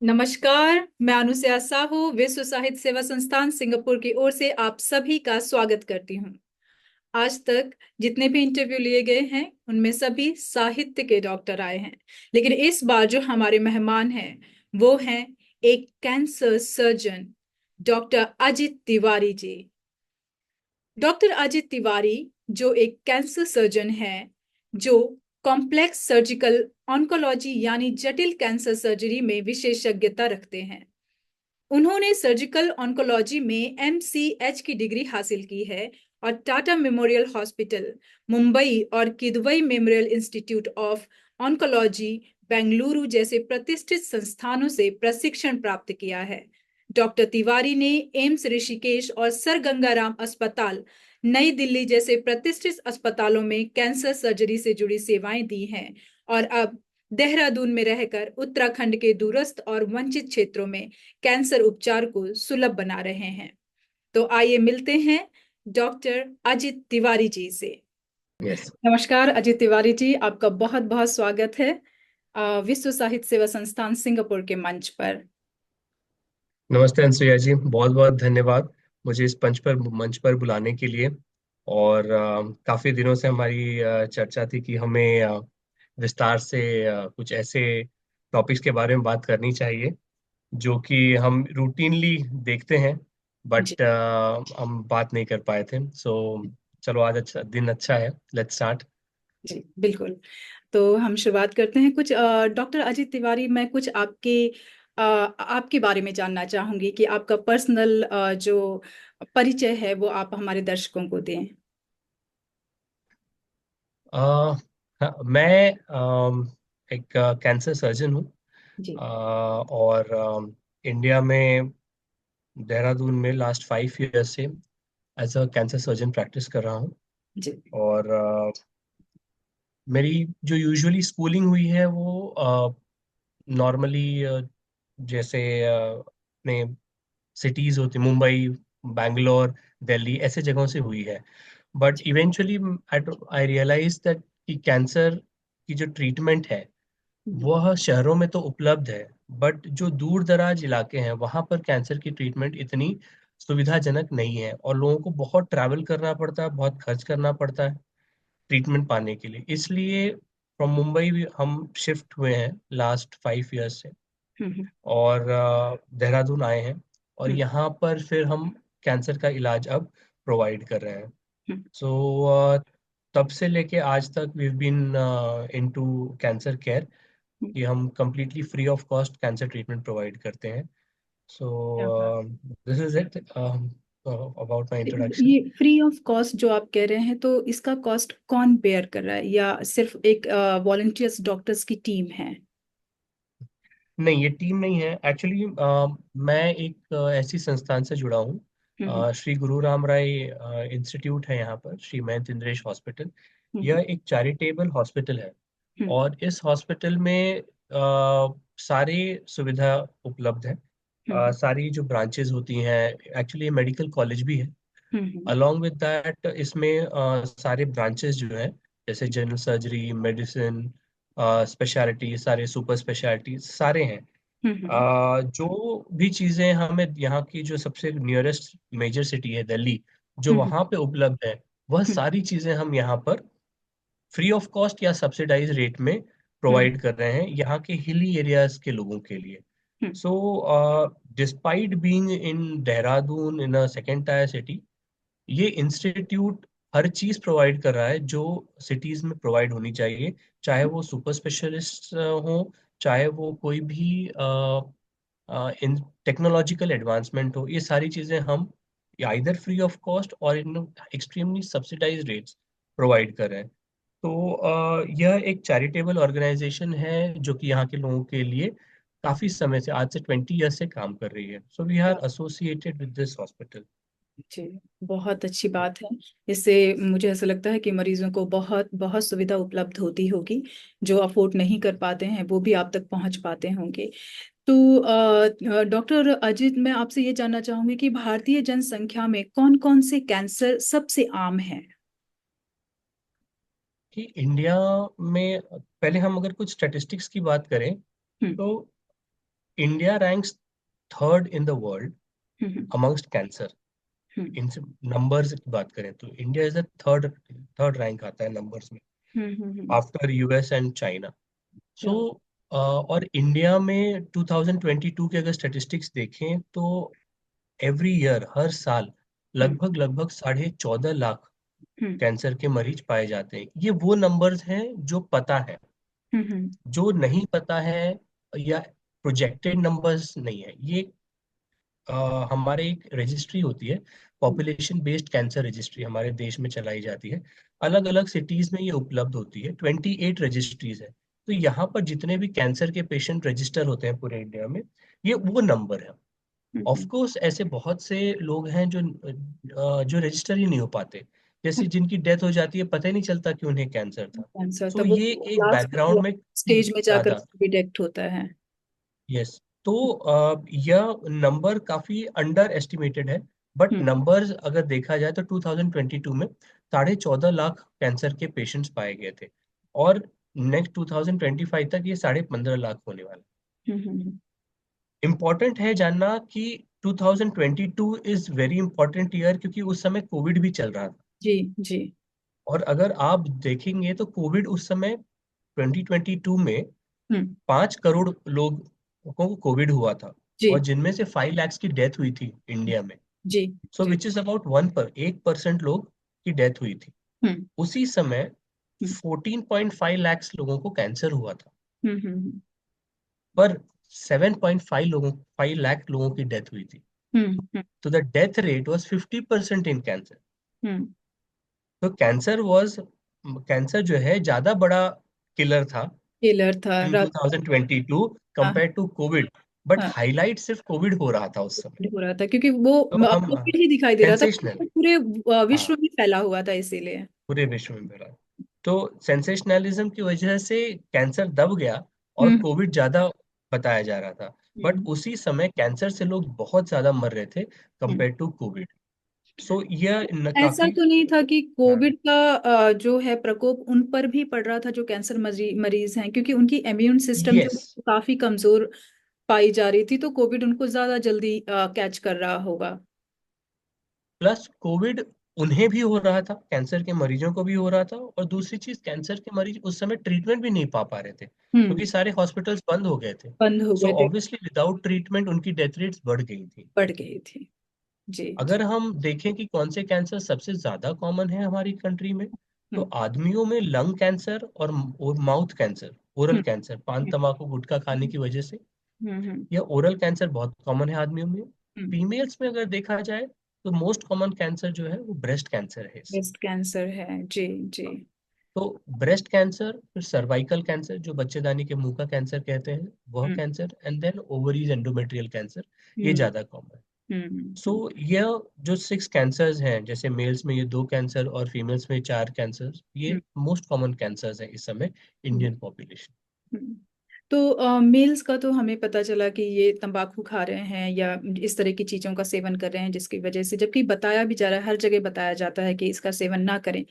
नमस्कार, मैं अनुसया साहू विश्व साहित्य सेवा संस्थान सिंगापुर की ओर से आप सभी का स्वागत करती हूँ। आज तक जितने भी इंटरव्यू लिए गए हैं उनमें सभी साहित्य के डॉक्टर आए हैं, लेकिन इस बार जो हमारे मेहमान हैं वो हैं एक cancer surgeon, doctor Ajit Tiwari ji. Doctor Ajit Tiwari जो एक कैंसर सर्जन है, जो कॉम्प्लेक्स सर्जिकल ऑन्कोलॉजी यानी जटिल कैंसर सर्जरी में विशेषज्ञता रखते हैं। उन्होंने सर्जिकल ऑन्कोलॉजी में MCH की डिग्री हासिल की है और टाटा मेमोरियल हॉस्पिटल मुंबई और Kidwai memorial institute of oncology Bengaluru जैसे प्रतिष्ठित संस्थानों से प्रशिक्षण प्राप्त किया है। डॉक्टर तिवारी ने एम्स ऋषिकेश और सर गंगाराम अस्पताल नई दिल्ली जैसे प्रतिष्ठित अस्पतालों में कैंसर सर्जरी से जुड़ी सेवाएं दी हैं और अब देहरादून में रहकर उत्तराखंड के दूरस्थ और वंचित क्षेत्रों में कैंसर उपचार को सुलभ बना रहे हैं। तो आइए मिलते हैं डॉक्टर अजित तिवारी जी से। यस। नमस्कार अजित तिवारी जी, आपका बहुत बहुत स्वागत है विश्व साहित्य सेवा संस्थान सिंगापुर के मंच पर। नमस्ते अंसुया जी, बहुत बहुत धन्यवाद मुझे इस मंच पर बुलाने के लिए। और काफी दिनों से हमारी चर्चा थी कि हमें विस्तार से कुछ ऐसे टॉपिक्स के बारे में बात करनी चाहिए जो कि हम रूटीनली देखते हैं, जी बट हम बात नहीं कर पाए थे। सो चलो, आज अच्छा दिन अच्छा है। Let's start. जी बिल्कुल। तो हम शुरुआत करते हैं। कुछ डॉक्टर अजित तिवारी, मैं कुछ आपके बारे में जानना चाहूंगी कि आपका पर्सनल जो परिचय है वो आप हमारे दर्शकों को दें। हाँ, मैं एक कैंसर सर्जन हूँ। जी और इंडिया में देहरादून में लास्ट 5 ईयर्स से as a cancer surgeon practice कर रहा हूँ। जी। और मेरी जो यूजुअली स्कूलिंग हुई है वो नॉर्मली जैसे अपने सिटीज होती, मुंबई, बैंगलोर, दिल्ली, ऐसे जगहों से हुई है। But eventually I realize that कि कैंसर की जो ट्रीटमेंट है हम्म, वह शहरों में तो उपलब्ध है, बट जो दूर दराज इलाके हैं वहां पर कैंसर की ट्रीटमेंट इतनी सुविधाजनक नहीं है और लोगों को बहुत ट्रैवल करना पड़ता है, बहुत खर्च करना पड़ता है ट्रीटमेंट पाने के लिए। इसलिए फ्रॉम मुंबई भी हम शिफ्ट हुए हैं लास्ट 5 ईयर्स से, हम्म, और देहरादून आए हैं। और हम्म, यहाँ पर फिर हम कैंसर का इलाज अब प्रोवाइड कर रहे हैं। हम्म, सो तब से लेके आज तक we been into cancer care, hmm. कि हम completely free of cost cancer treatment provide करते हैं। सो क्या बात। This is it about my introduction. ये फ्री ऑफ कॉस्ट जो आप कह रहे हैं, तो इसका कॉस्ट कौन बेयर कर रहा है या सिर्फ एक वॉलंटियर्स डॉक्टर्स की टीम है? नहीं, ये टीम नहीं है एक्चुअली। मैं एक ऐसी संस्थान से जुड़ा हूँ, हम्म, श्री गुरु राम राय इंस्टीट्यूट है यहाँ पर, श्री महेंद्र इंद्रेश हॉस्पिटल। हम्म, यह एक चैरिटेबल हॉस्पिटल है हम्म, और इस हॉस्पिटल में सारी सुविधा उपलब्ध है। हम्म, सारी जो ब्रांचेज होती हैं, एक्चुअली मेडिकल कॉलेज भी है। हम्म, अलॉन्ग विद दैट इसमें सारे ब्रांचेस जो हैं, जैसे जनरल सर्जरी, मेडिसिन, स्पेशलिटी, सारे सुपर स्पेशलिटी सारे हैं। हम्म, जो भी चीज़ें हमें यहाँ की जो सबसे नियरेस्ट मेजर सिटी है दिल्ली, जो हम्म, वहाँ पे उपलब्ध है, वह हम्म, सारी चीज़ें हम यहाँ पर फ्री ऑफ कॉस्ट या सब्सिडाइज रेट में हम्म, प्रोवाइड कर रहे हैं यहाँ के हिली एरियाज के लोगों के लिए। Hmm, so despite being in Dehradun, in a second tier city, ये इंस्टीट्यूट हर चीज प्रोवाइड कर रहा है जो सिटीज में प्रोवाइड होनी चाहिए। चाहे वो सुपर स्पेशलिस्ट हो, चाहे वो कोई भी इन टेक्नोलॉजिकल एडवांसमेंट हो, ये सारी चीजें हम आइदर फ्री ऑफ कॉस्ट और in extremely subsidize rates provide कर रहे हैं। तो यह एक चैरिटेबल ऑर्गेनाइजेशन है जो कि यहाँ के लोगों के लिए काफी समय से, आज से 20 ईयर्स से काम कर रही है। So we are associated with this hospital. जी, बहुत अच्छी बात है। इससे मुझे ऐसा लगता है कि मरीजों को बहुत बहुत सुविधा उपलब्ध होती होगी। जो अफोर्ड नहीं कर पाते हैं वो भी आप तक पहुंच पाते होंगे। तो डॉक्टर अजित, मैं आपसे ये जानना चाहूंगी कि भारतीय जनसंख्या में कौन कौन से कैंसर सबसे आम है? कि इंडिया में, पहले हम अगर कुछ स्टैटिस्टिक्स की बात करें हम्म, तो India ranks third in the world hmm amongst cancer. हम्म इन नंबर्स की बात करें तो India is the third third rank आता है नंबर्स में, हम्म। After US and China. So Yeah. और इंडिया में 2022 के अगर स्टेटिस्टिक्स देखें तो एवरी ईयर, हर साल हम्म लगभग लगभग 14.5 लाख हम्म कैंसर के मरीज पाए जाते हैं। ये वो नंबर्स हैं जो पता है। हम्म। जो नहीं पता है या प्रोजेक्टेड नंबर्स नहीं है, ये हमारे एक रजिस्ट्री होती है, पॉपुलेशन बेस्ड कैंसर रजिस्ट्री हमारे देश में चलाई जाती है। अलग अलग सिटीज में ये उपलब्ध होती है, 28 रजिस्ट्रीज है। तो यहाँ पर जितने भी कैंसर के पेशेंट रजिस्टर होते हैं पूरे इंडिया में, ये वो नंबर है। Of hmm. कोर्स ऐसे बहुत से लोग हैं जो जो रजिस्टर ही नहीं हो पाते, जैसे जिनकी डेथ हो जाती है, पता ही नहीं चलता कि उन्हें कैंसर था। कैंसर सो तब वो ये एक लास्ट बैकग्राउंड में स्टेज में जाकर ज्यादा। डिटेक्ट होता है। यस। तो यह नंबर काफी अंडर एस्टिमेटेड है, बट हम्म नंबर्स अगर देखा जाए तो 2022 में 14.5 लाख कैंसर के पेशेंट्स पाए गए थे, और नेक्स्ट 2025 तक ये 15.5 लाख होने वाला हम्म। है। इम्पॉर्टेंट है जानना कि 2022 इज वेरी इंपॉर्टेंट ईयर, क्योंकि उस समय कोविड भी चल रहा था। जी जी। और अगर आप देखेंगे तो कोविड उस समय 2022 में हम्म 5 करोड़ लोगों को कोविड हुआ था, और जी जिनमें से 5 लाख की डेथ हुई थी इंडिया में। जी सो जी। विच इज अबाउट 1% लोग की डेथ हुई थी। हम्म उसी समय हम्म 14.5 लाख लोगों को कैंसर हुआ था, हम्म। पर 7.5 लोगों की डेथ हुई थी। हम्म। तो the death rate was 50% in cancer. हम्म। तो कैंसर जो है ज्यादा बड़ा किलर था किलर था इन रात। 2022 हाँ कंपेयर टू कोविड। बट हाँ। हाईलाइट सिर्फ कोविड हो रहा था उस समय। हो रहा था क्योंकि वो तो हम कोविड ही दिखाई दे रहा था। सेंसेशनल, पूरे हाँ, विश्व में फैला हुआ था इसीलिए। पूरे विश्व में फैला। तो सेंसेशनलिज्म की वजह से कैंसर दब गया और हम्म कोविड ज्यादा बताया जा रहा था। बट हम्म उसी समय कैंसर से लोग बहुत ज्यादा मर रहे थे हम्म। Compare to Covid. सो यह ऐसा काफी। तो नहीं था कि हाँ। कोविड का जो है प्रकोप उन पर भी पड़ रहा था जो कैंसर मरीज हैं, क्योंकि उनकी इम्यून सिस्टम जो यस। काफी कमजोर पाई जा रही थी, तो कोविड उनको ज्यादा जल्दी कैच कर रहा होगा। प्लस कोविड उन्हें भी हो रहा था, कैंसर के मरीजों को भी हो रहा था, और दूसरी चीज, कैंसर के मरीज उस समय ट्रीटमेंट भी नहीं पा रहे थे क्योंकि हम्म। सारे हॉस्पिटल्स बंद हो गए थे। बंद हो सो गए थे। ऑब्वियसली विदाउट ट्रीटमेंट उनकी डेथ रेट्स बढ़ गई थी। बढ़ गई थी। जी जी। अगर हम देखें कि कौन से कैंसर सबसे ज्यादा कॉमन है हमारी कंट्री में, तो हम्म आदमियों में लंग कैंसर और माउथ कैंसर, ओरल हम्म कैंसर, पान हम्म तंबाकू गुटखा खाने की वजह से, हम्म। या ओरल कैंसर बहुत कॉमन है आदमियों में। हम्म। फीमेल्स में अगर देखा जाए तो मोस्ट कॉमन कैंसर जो है वो ब्रेस्ट कैंसर है इस ब्रेस्ट कैंसर है। जी जी। समय। तो ब्रेस्ट कैंसर, फिर सर्वाइकल कैंसर जो बच्चेदानी के मुंह का कैंसर कहते हैं, वह हम्म cancer, and then ovaries endometrial cancer, ये हम्म ज्यादा कॉमन है। सो हम्म। यह जो 6 कैंसर्स हैं, जैसे मेल्स में ये 2 कैंसर और फीमेल्स में 4 कैंसर, ये हम्म मोस्ट कॉमन कैंसर्स हैं इस समय हम्म, इंडियन पॉपुलेशन। हम्म। तो मेल्स का तो हमें पता चला कि ये तंबाकू खा रहे हैं या इस तरह की चीजों का सेवन कर रहे हैं, जिसकी वजह से, जबकि बताया भी जा रहा है, हर जगह बताया जाता है कि इसका सेवन ना करें,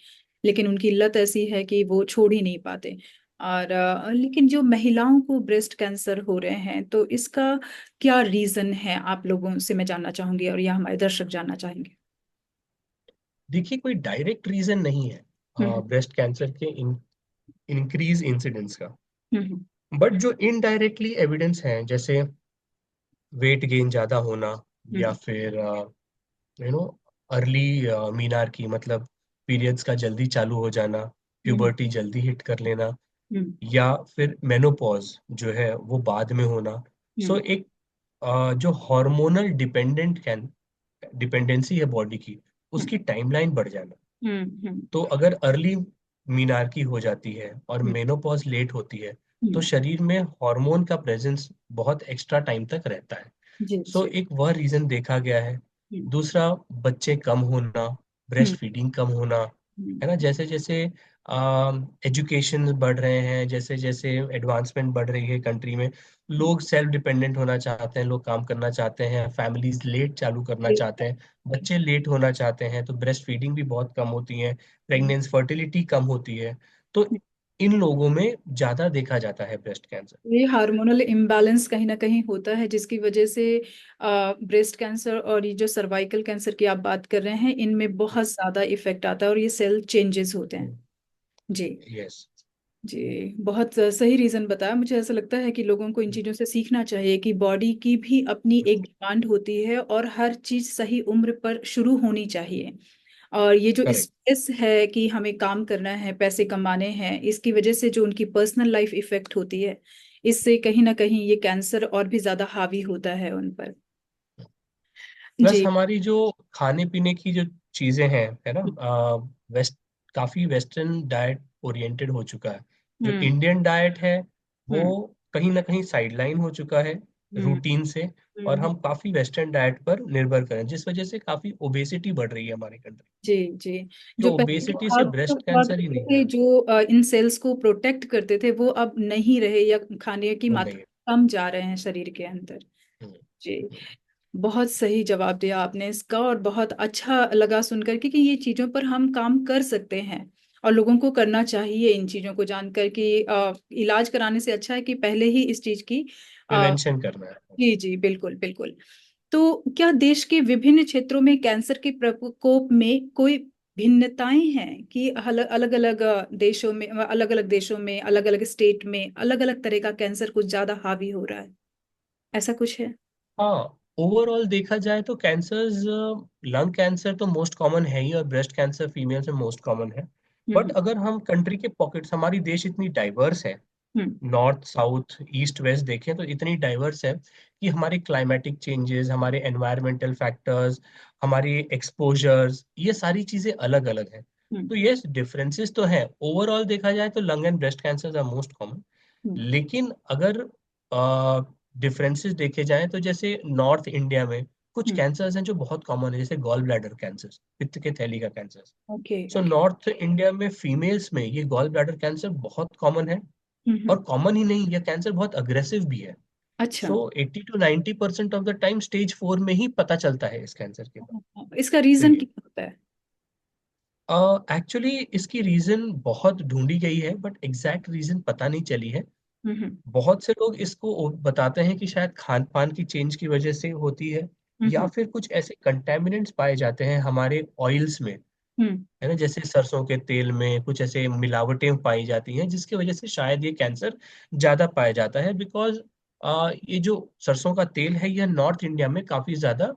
लेकिन उनकी लत ऐसी है कि वो छोड़ ही नहीं पाते। और लेकिन जो महिलाओं को ब्रेस्ट कैंसर हो रहे हैं, तो इसका क्या रीजन है, आप लोगों से मैं जानना चाहूंगी और या हमारे दर्शक जानना चाहेंगे। देखिए, कोई डायरेक्ट रीजन नहीं है हम्म ब्रेस्ट कैंसर के इंक्रीज इंसिडेंस का। हम्म बट जो इनडायरेक्टली एविडेंस हैं, जैसे वेट गेन ज्यादा होना, या हम्म फिर अर्ली मीनार की, मतलब पीरियड्स का जल्दी चालू हो जाना, हम्म प्यूबर्टी जल्दी हिट कर लेना, हम्म या फिर मेनोपॉज जो है वो बाद में होना। सो हम्म एक जो हार्मोनल डिपेंडेंसी है बॉडी की, हम्म उसकी टाइमलाइन बढ़ जाना। हम्म तो अगर अर्ली मीनारकी हो जाती है और हम्म मेनोपॉज लेट होती है, तो हम्म। शरीर में हार्मोन का प्रेजेंस बहुत एक्स्ट्रा टाइम तक रहता है। जी सो जी। एक वह रीजन देखा गया है। हम्म दूसरा, बच्चे कम होना, हम्म ब्रेस्ट फीडिंग कम होना, है ना। जैसे जैसे एजुकेशन बढ़ रहे हैं, जैसे जैसे एडवांसमेंट बढ़ रही है कंट्री में, लोग सेल्फ डिपेंडेंट होना चाहते हैं, लोग काम करना चाहते हैं, फैमिलीज लेट चालू करना चाहते हैं, बच्चे लेट होना चाहते हैं, तो ब्रेस्ट फीडिंग भी बहुत कम होती है, प्रेगनेंस फर्टिलिटी कम होती है। तो इन लोगों में ज्यादा देखा जाता है ब्रेस्ट कैंसर। ये हार्मोनल इम्बैलेंस कहीं ना कहीं होता है, जिसकी वजह से ब्रेस्ट कैंसर और ये जो सर्वाइकल कैंसर की आप बात कर रहे हैं, इनमें बहुत ज्यादा इफेक्ट आता है और ये सेल चेंजेस होते हैं। जी। यस। जी, बहुत सही रीजन बताया। मुझे ऐसा लगता है कि लोगों को इन चीज़ों से सीखना चाहिए कि बॉडी की भी अपनी एक डिमांड होती है और हर चीज़ सही उम्र पर शुरू होनी चाहिए। और ये जो करेक्ट। स्ट्रेस है कि हमें काम करना है, पैसे कमाने हैं, इसकी वजह से जो उनकी पर्सनल लाइफ इफेक्ट होती है, इससे कहीं ना कहीं ये कैंसर और भी ज्यादा हावी होता है उन पर। प्लस जी। हमारी जो खाने पीने की जो चीजें हैं, है ना, वेस्ट काफी वेस्टर्न डाइट ओरिएंटेड हो चुका है। जो हम्म। इंडियन डाइट है वो हम्म। कहीं ना कहीं साइडलाइन हो चुका है हम्म। रूटीन से। और हम्म। हम काफी वेस्टर्न डाइट पर निर्भर करें, जिस वजह से काफी ओबेसिटी बढ़ रही है हमारी कंट्री। जी। जी। जो जो पहले ओबेसिटी से हर्ब्स ब्रेस्ट हुआ कैंसर ही करते नहीं थे, है। जो इन सेल्स को प्रोटेक्ट करते थे, वो अब नहीं रहे या खाने की वो नहीं मात्रा है। कम जा रहे हैं शरीर के अंदर। हम्म, जी। बहुत सही जवाब दिया आपने इसका, और बहुत अच्छा लगा सुनकर कि ये चीज़ों पर हम काम कर सकते हैं। और लोगों को करना चाहिए इन चीज़ों को जानकर कि इलाज कराने से अच्छा है कि पहले ही इस चीज़ की अ, प्रिवेंशन करना है। जी जी, बिल्कुल बिल्कुल। तो क्या देश के विभिन्न क्षेत्रों में कैंसर के प्रकोप में कोई भिन्नताएं हैं कि अलग अलग अलग देशों में, अलग अलग स्टेट में अलग अलग तरह का कैंसर कुछ ज्यादा हावी हो रहा है, ऐसा कुछ है? हाँ, ओवरऑल देखा जाए तो कैंसर्स, लंग कैंसर तो मोस्ट कॉमन है ही, और ब्रेस्ट कैंसर फीमेल्स में मोस्ट कॉमन है। बट हम्म। अगर हम कंट्री के पॉकेट्स, हमारी देश इतनी डाइवर्स है, हम्म। नॉर्थ साउथ ईस्ट वेस्ट देखें तो इतनी डाइवर्स है कि हमारे क्लाइमेटिक चेंजेस, हमारे एनवायरमेंटल फैक्टर्स, हमारी एक्सपोजर्स, ये सारी चीजें अलग अलग हैं। हम्म। तो ये डिफरेंसेस तो हैं। ओवरऑल देखा जाए तो lung and breast cancer are most common. हम्म। लेकिन अगर डिफरेंसेस देखे जाएं तो जैसे नॉर्थ इंडिया में कुछ हम्म। कैंसर्स हैं जो बहुत कॉमन है, जैसे गॉल ब्लैडर कैंसर, पित्त के थैली का cancer. Okay so okay. North India में फीमेल्स में ये गॉल ब्लैडर कैंसर बहुत कॉमन है। हम्म। और कॉमन ही नहीं, यह कैंसर बहुत अग्रेसिव भी है। अच्छा। सो 80 to 90% of the time stage 4 में ही पता चलता है इस कैंसर के बाद। इसका तो रीजन ये क्या होता है? एक्चुअली इसकी रीजन बहुत ढूंढी गई है, बट एग्जैक्ट रीजन पता नहीं चली है। हम्म। बहुत से लोग इसको बताते हैं कि शायद खान पान की चेंज की वजह से होती है, या हम्म। फिर कुछ ऐसे कंटेमिनेंट्स पाए जाते हैं हमारे ऑयल्स में, हम्म। है ना, जैसे सरसों के तेल में कुछ ऐसे मिलावटें पाई जाती हैं, जिसकी वजह से शायद ये कैंसर ज्यादा पाया जाता है। बिकॉज ये जो सरसों का तेल है, यह नॉर्थ इंडिया में काफी ज्यादा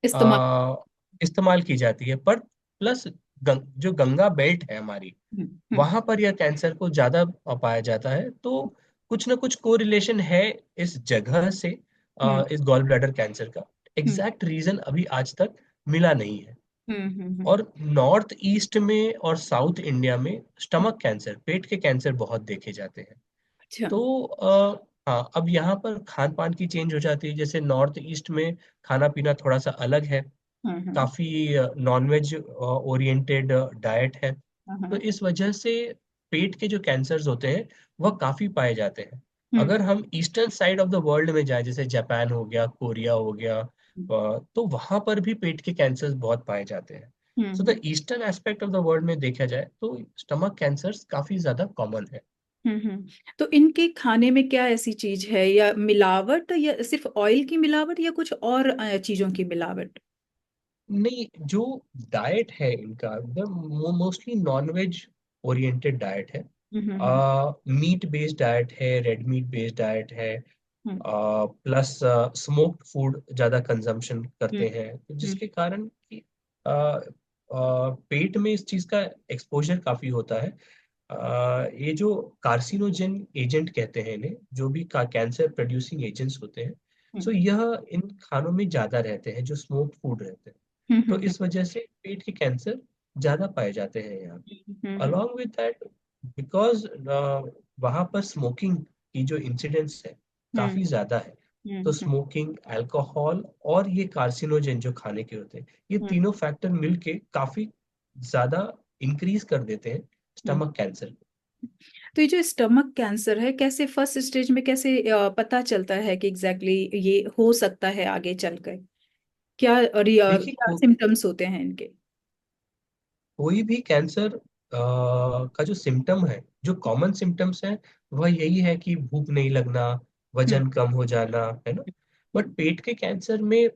इस्तेमाल। आ, इस्तेमाल की जाती है। पर प्लस जो गंगा बेल्ट है हमारी, हम्म। वहां पर यह कैंसर को ज्यादा पाया जाता है। तो कुछ ना कुछ कोरिलेशन है इस जगह से, हम्म। इस गॉल ब्लैडर कैंसर का। हम्म। एग्जैक्ट रीजन अभी आज तक मिला नहीं है। हम्म। और नॉर्थ ईस्ट में और साउथ इंडिया में स्टमक कैंसर, पेट के कैंसर बहुत देखे जाते हैं। अच्छा। तो हाँ, अब यहाँ पर खान पान की चेंज हो जाती है। जैसे नॉर्थ ईस्ट में खाना पीना थोड़ा सा अलग है, हम्म। काफी नॉनवेज ओरिएंटेड डाइट है। तो हम्म। इस वजह से पेट के जो कैंसर्स होते हैं वह काफी पाए जाते हैं। हम्म। अगर हम eastern side of the world में जाएं, जैसे जापान हो गया, कोरिया हो गया, तो वहां पर भी पेट के कैंसर्स बहुत पाए जाते हैं। So the hmm. Eastern aspect of the world में देखा जाए तो स्टमक कैंसर्स काफी ज्यादा कॉमन है। तो इनके खाने में क्या ऐसी चीज है, या मिलावट, या सिर्फ ऑयल की मिलावट, या कुछ और चीजों की मिलावट? नहीं, जो डाइट है इनका मोस्टली नॉनवेज ओरिएंटेड डाइट है। हम्म। हम्म। मीट बेस्ड डाइट है, रेड मीट बेस्ड डाइट है। हम्म। प्लस स्मोक्ड फूड ज़्यादा कंजम्पशन हम्म। करते हैं, तो हम्म। जिसके कारण कि पेट में इस चीज़ का एक्सपोजर काफ़ी होता है। ये जो कार्सिनोजेन एजेंट कहते हैं इन्हें, जो भी कैंसर प्रोड्यूसिंग एजेंट्स होते हैं, सो हम्म। यह इन खानों में ज़्यादा रहते हैं, जो स्मोक्ड फूड रहते हैं। हम्म। तो हम्म। इस वजह से पेट के कैंसर ज़्यादा पाए जाते हैं यहाँ। हम्म। अलॉन्ग विद दैट, बिकॉज वहाँ पर स्मोकिंग की जो इंसिडेंस है हम्म। काफी ज्यादा है। तो हम्म। स्मोकिंग, अल्कोहल और ये कार्सिनोजेन जो खाने के होते हैं, ये हम्म। तीनों फैक्टर मिलके काफी ज्यादा इंक्रीज कर देते हैं हम्म। स्टमक कैंसर को। तो ये जो स्टमक कैंसर है, कैसे फर्स्ट स्टेज में कैसे पता चलता है कि एग्जैक्टली ये हो सकता है आगे चलकर? क्या, और देखिए, क्या सिम्टम्स होते हैं इनके? कोई भी कैंसर का जो सिम्टम है, जो कॉमन सिम्टम्स है, वह यही है कि भूख नहीं लगना, हम्म। वजन कम हो जाना, है ना। बट हम्म। पेट के कैंसर में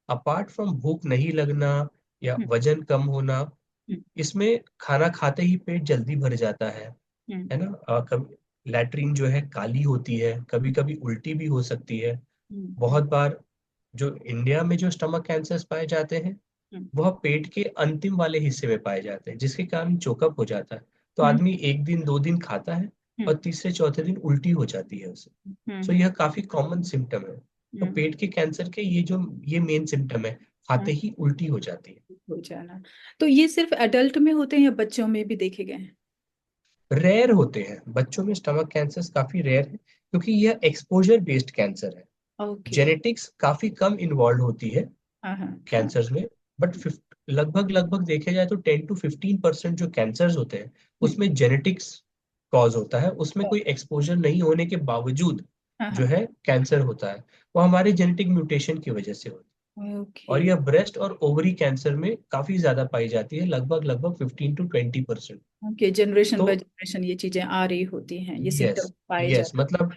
अपार्ट फ्रॉम भूख नहीं लगना या हम्म। वजन कम होना, हम्म। इसमें खाना खाते ही पेट जल्दी भर जाता हम्म। है ना। कभी लैट्रिन जो है काली होती है, कभी कभी उल्टी भी हो सकती है। हम्म। बहुत बार जो इंडिया में जो स्टमक कैंसर्स पाए जाते हैं, हम्म। वह पेट के अंतिम वाले हिस्से में पाए जाते हैं, जिसके कारण चोकअप हो जाता है। तो हम्म। आदमी एक दिन दो दिन खाता है हम्म। और तीसरे चौथे दिन उल्टी हो जाती है उसे। सो हम्म। यह काफी कॉमन सिम्टम है। तो हम्म। पेट के कैंसर के ये मेन सिम्टम है, हम्म। खाते ही उल्टी हो जाती है। हो जाना। तो ये सिर्फ एडल्ट में होते हैं या बच्चों में भी देखे गए हैं? रेयर होते हैं बच्चों में, स्टमक कैंसर काफी रेयर है, क्योंकि यह एक्सपोजर बेस्ड कैंसर है। ओके। जेनेटिक्स काफी कम इन्वॉल्व होती है हाँ हाँ हाँ। कैंसर्स में। बट लगभग लगभग देखे जाए तो 10 to 15% जो कैंसर्स होते हैं, हम्म। उसमें जेनेटिक्स कॉज होता है, उसमें कोई एक्सपोजर नहीं होने के बावजूद हाँ जो हाँ। है कैंसर होता है, वो हमारे जेनेटिक म्यूटेशन की वजह से होता है। ओके। और यह ब्रेस्ट और ओवरी कैंसर में काफी ज्यादा पाई जाती है, लगभग लगभग 15 to 20%। ओके, जनरेशन तो बाय जनरेशन ये चीजें आ रही होती हैं, ये यस, सिम्टम पाए यस, जाते मतलब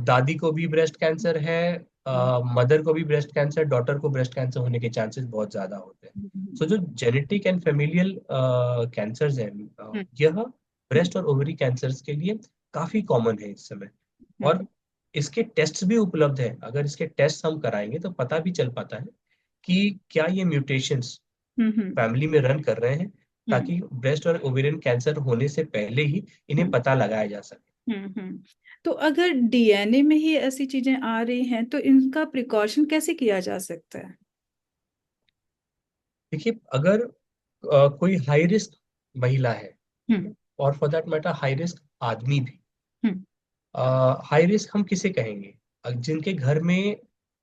दादी को भी ब्रेस्ट कैंसर है, हैं। मदर को भी ब्रेस्ट कैंसर, डॉटर को ब्रेस्ट कैंसर होने के चांसेस बहुत ज्यादा होते हैं। सो जो जेनेटिक एंड फेमिलियल कैंसर्स हैं, हम्म। यह हम्म। ब्रेस्ट और ओवरी कैंसर्स के लिए काफी कॉमन है इस समय। हम्म। और इसके टेस्ट भी उपलब्ध है, अगर इसके टेस्ट हम कराएंगे तो पता भी चल पाता है कि क्या ये म्यूटेशंस हम्म। हम्म। फैमिली में रन कर रहे हैं, हम्म। ताकि ब्रेस्ट और ओवेरियन कैंसर होने से पहले ही इन्हें हम्म। पता लगाया जा सके। तो अगर डीएनए में ही ऐसी चीजें आ रही हैं तो इनका प्रिकॉशन कैसे किया जा सकता है? देखिए, अगर कोई हाई रिस्क महिला है, हम्म। और for that matter high risk आदमी भी। हम्म। हाई रिस्क हम किसे कहेंगे? जिनके घर में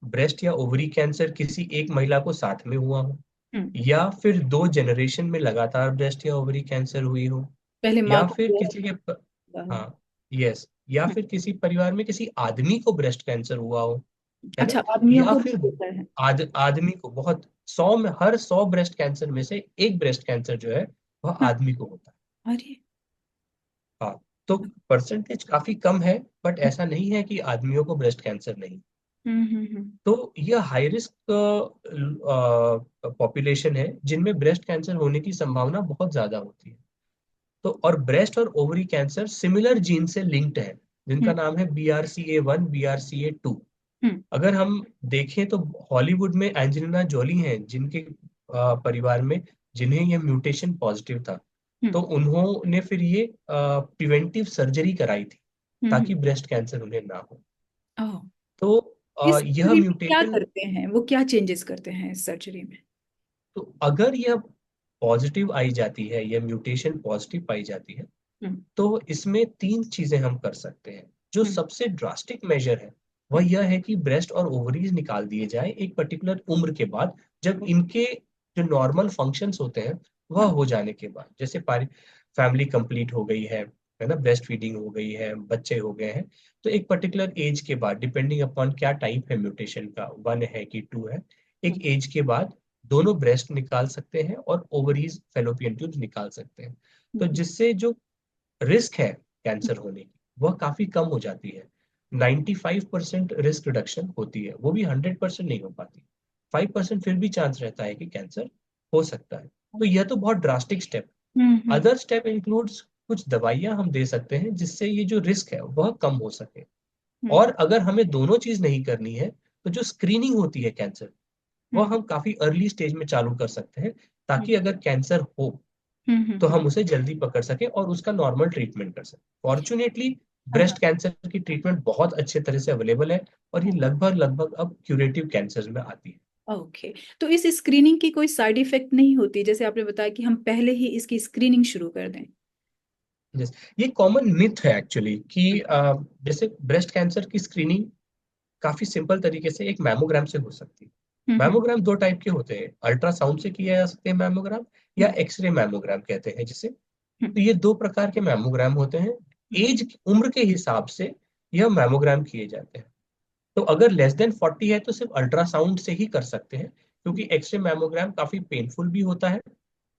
ब्रेस्ट या ओवरी कैंसर किसी एक महिला को साथ में हुआ हो, हम्म। या फिर 2 जनरेशन में लगातार ब्रेस्ट या ओवरी कैंसर हुई हो, पहले माँ या को फिर हुआ किसी के होगा। हाँ, यस, या हम्म। फिर किसी परिवार में किसी आदमी को ब्रेस्ट कैंसर हुआ हो, है ना। अच्छा, आदमियों या को भी फिर होता है? आदमी को बहुत 100 में, हर 100 ब्रेस्ट कैंसर में से एक ब्रेस्ट कैंसर जो है वह हाँ। आदमी को होता है। अरे। हाँ, तो परसेंटेज काफी कम है, बट ऐसा नहीं है कि आदमियों को ब्रेस्ट कैंसर नहीं। हम्म। तो यह हाई रिस्क पॉपुलेशन है, जिनमें ब्रेस्ट कैंसर होने की संभावना बहुत ज्यादा होती है। तो और ब्रेस्ट और ओवरी कैंसर सिमिलर जीन से लिंक्ड है, जिनका हम्म। नाम है BRCA1 BRCA2। हम्म। अगर हम देखें तो हॉलीवुड में एंजेलिना जोली हैं, जिनके परिवार में जिन्हें यह म्यूटेशन पॉजिटिव था। तो हम्म। उन्होंने फिर ये प्रिवेंटिव सर्जरी कराई थी, ताकि हम्म। ब्रेस्ट कैंसर उन्हें ना हो। ओह। तो इस यह सर्जरी में क्या म्यूटेशन, करते हैं, वो क्या चेंजेस करते हैं इस सर्जरी में? तो अगर यह पॉजिटिव आई जाती है, यह म्यूटेशन पॉजिटिव पाई जाती है, हम्म। तो इसमें 3 चीजें हम कर सकते हैं। जो हम्म। सबसे ड्रास्टिक मेजर है, वह हम्म। यह है कि ब्रेस्ट और ओवरीज निकाल दिए जाए एक पर्टिकुलर उम्र के बाद, जब इनके जो नॉर्मल फंक्शंस होते हैं वह हाँ। हो जाने के बाद, जैसे फैमिली कंप्लीट हो गई है ना, ब्रेस्ट फीडिंग हो गई है, बच्चे हो गए हैं। तो एक पर्टिकुलर एज के बाद, डिपेंडिंग अपॉन क्या टाइप है म्यूटेशन का, 1 है कि 2 है, एक हम्म। एज के बाद दोनों ब्रेस्ट निकाल सकते हैं और ओवरीज फेलोपियन ट्यूब्स निकाल सकते हैं। तो हम्म। जिससे जो रिस्क है कैंसर होने की, वह काफी कम हो जाती है। 95% रिस्क रिडक्शन होती है, वो भी 100% नहीं हो पाती। 5% फिर भी चांस रहता है कि कैंसर हो सकता है। तो यह तो बहुत ड्रास्टिक स्टेप। हम्म। हम्म। अदर स्टेप इंक्लूड्स कुछ दवाइयां हम दे सकते हैं, जिससे ये जो रिस्क है वह कम हो सके। हम्म। और अगर हमें दोनों चीज नहीं करनी है, तो जो स्क्रीनिंग होती है कैंसर, वह हम्म। हम काफी अर्ली स्टेज में चालू कर सकते हैं, हम्म। ताकि अगर कैंसर हो हम्म। तो हम उसे जल्दी पकड़ सके और उसका नॉर्मल ट्रीटमेंट कर सके। फॉर्चुनेटली हाँ। ब्रेस्ट कैंसर की ट्रीटमेंट बहुत अच्छे तरह से अवेलेबल है, और ये लगभग लगभग अब क्यूरेटिव कैंसर में आती है। ओके। तो इस स्क्रीनिंग की कोई साइड इफेक्ट नहीं होती, जैसे आपने बताया कि हम पहले ही इसकी स्क्रीनिंग शुरू कर दें? Yes, ये कॉमन मिथ है एक्चुअली कि जैसे ब्रेस्ट कैंसर की स्क्रीनिंग काफी सिंपल तरीके से एक मैमोग्राम से हो सकती है। हम्म। मैमोग्राम 2 टाइप के होते हैं, अल्ट्रासाउंड से किया जा सकते हैं मैमोग्राम, या हम्म। एक्सरे मैमोग्राम कहते हैं जिसे। हम्म। तो ये 2 प्रकार के मैमोग्राम होते हैं। एज उम्र के हिसाब से यह मैमोग्राम किए जाते हैं। तो अगर लेस देन 40 है तो सिर्फ अल्ट्रासाउंड से ही कर सकते हैं, क्योंकि एक्सरे मैमोग्राम काफी पेनफुल भी होता है,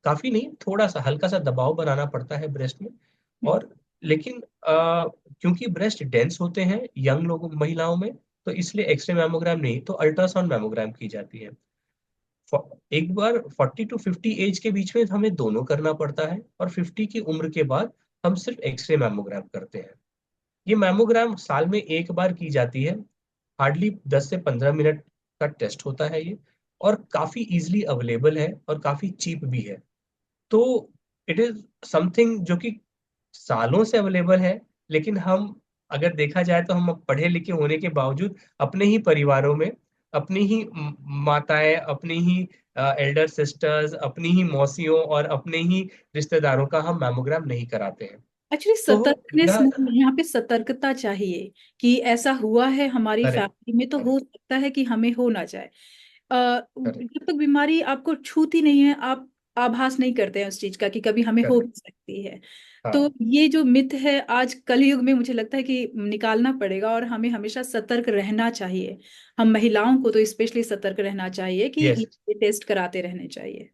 काफी नहीं, थोड़ा सा हल्का सा दबाव बनाना पड़ता है ब्रेस्ट में। हम्म, और लेकिन क्योंकि ब्रेस्ट डेंस होते हैं यंग लोगों महिलाओं में, तो इसलिए एक्सरे मैमोग्राम नहीं तो अल्ट्रासाउंड मैमोग्राम की जाती है। एक बार 40 to 50 एज के बीच में हमें दोनों करना पड़ता है, और 50 की उम्र के बाद हम सिर्फ एक्सरे मैमोग्राम करते हैं। ये मैमोग्राम साल में एक बार की जाती है। हार्डली 10 से 15 मिनट का टेस्ट होता है ये, और काफी इजीली अवेलेबल है और काफी चीप भी है। तो इट इज समथिंग जो कि सालों से अवेलेबल है, लेकिन हम अगर देखा जाए तो हम पढ़े लिखे होने के बावजूद अपने ही परिवारों में, अपनी ही माताएं, अपनी ही एल्डर सिस्टर्स, अपनी ही मौसियों और अपने ही रिश्तेदारों का हम मैमोग्राम नहीं कराते हैं। एक्चुअली तो सतर्कनेस यह नहीं, यहाँ पे सतर्कता चाहिए कि ऐसा हुआ है हमारी करेक्ट, फैमिली में तो हो करेक्ट, सकता है कि हमें हो ना जाए। करेक्ट, जब तक बीमारी आपको छूती नहीं है, आप आभास नहीं करते हैं उस चीज का कि कभी हमें हो भी करेक्ट। सकती है। तो हाँ, ये जो मिथ है आज कलयुग में, मुझे लगता है कि निकालना पड़ेगा और हमें हमेशा सतर्क रहना चाहिए। हम महिलाओं को तो स्पेशली सतर्क रहना चाहिए कि यस, ये टेस्ट कराते रहने चाहिए।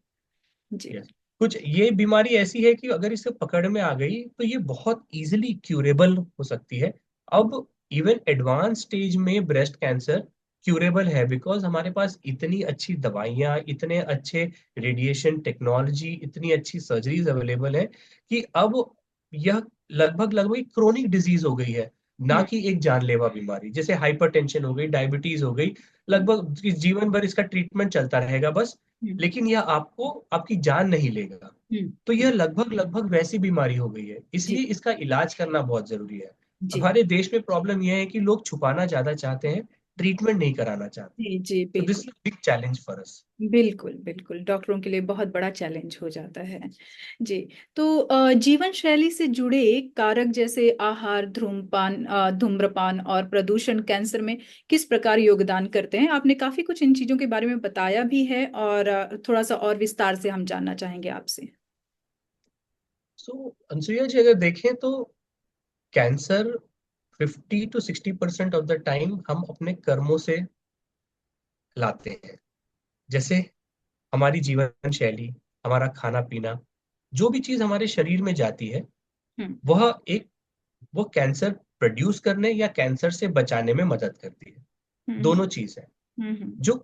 जी। यस। कुछ ये बीमारी ऐसी है कि अगर इसे पकड़ में आ गई तो ये बहुत इजीली क्यूरेबल हो सकती है। हम्म, अब इवन एडवांस स्टेज में ब्रेस्ट कैंसर क्यूरेबल है, बिकॉज हमारे पास इतनी अच्छी दवाइयाँ, इतने अच्छे रेडिएशन टेक्नोलॉजी, इतनी अच्छी सर्जरीज अवेलेबल है कि अब यह लगभग लगभग क्रोनिक डिजीज हो गई है, ना हम्म, कि एक जानलेवा बीमारी जैसे हाइपरटेंशन हो गई, डायबिटीज हो गई। लगभग इस जीवन भर इसका ट्रीटमेंट चलता रहेगा बस, हम्म, लेकिन यह आपको आपकी जान नहीं लेगा। हम्म, तो हम्म, यह लगभग लगभग वैसी बीमारी हो गई है, जी, इसलिए इसका इलाज करना बहुत जरूरी है। जी, हमारे देश में प्रॉब्लम यह है कि लोग छुपाना ज्यादा चाहते हैं, ट्रीटमेंट नहीं कराना चाहते। जी, जी, तो दिस बिल्कुल, is big challenge for us. बिल्कुल, बिल्कुल डॉक्टरों के लिए बहुत बड़ा चैलेंज हो जाता है। जी। तो जीवन शैली से जुड़े कारक जैसे आहार, धूम्रपान और प्रदूषण कैंसर में किस प्रकार योगदान करते हैं? आपने काफी कुछ इन चीजों के बारे में बताया भी है, और थोड़ा सा और विस्तार से हम जानना चाहेंगे आपसे। सो अनसुईया जी, अगर देखें तो cancer 50 to 60% of the time हम अपने कर्मों से लाते हैं। जैसे हमारी जीवन शैली, हमारा खाना पीना, जो भी चीज हमारे शरीर में जाती है, हम्म, वह एक वो कैंसर प्रोड्यूस करने या कैंसर से बचाने में मदद करती है। हम्म, दोनों चीज है। हम्म, जो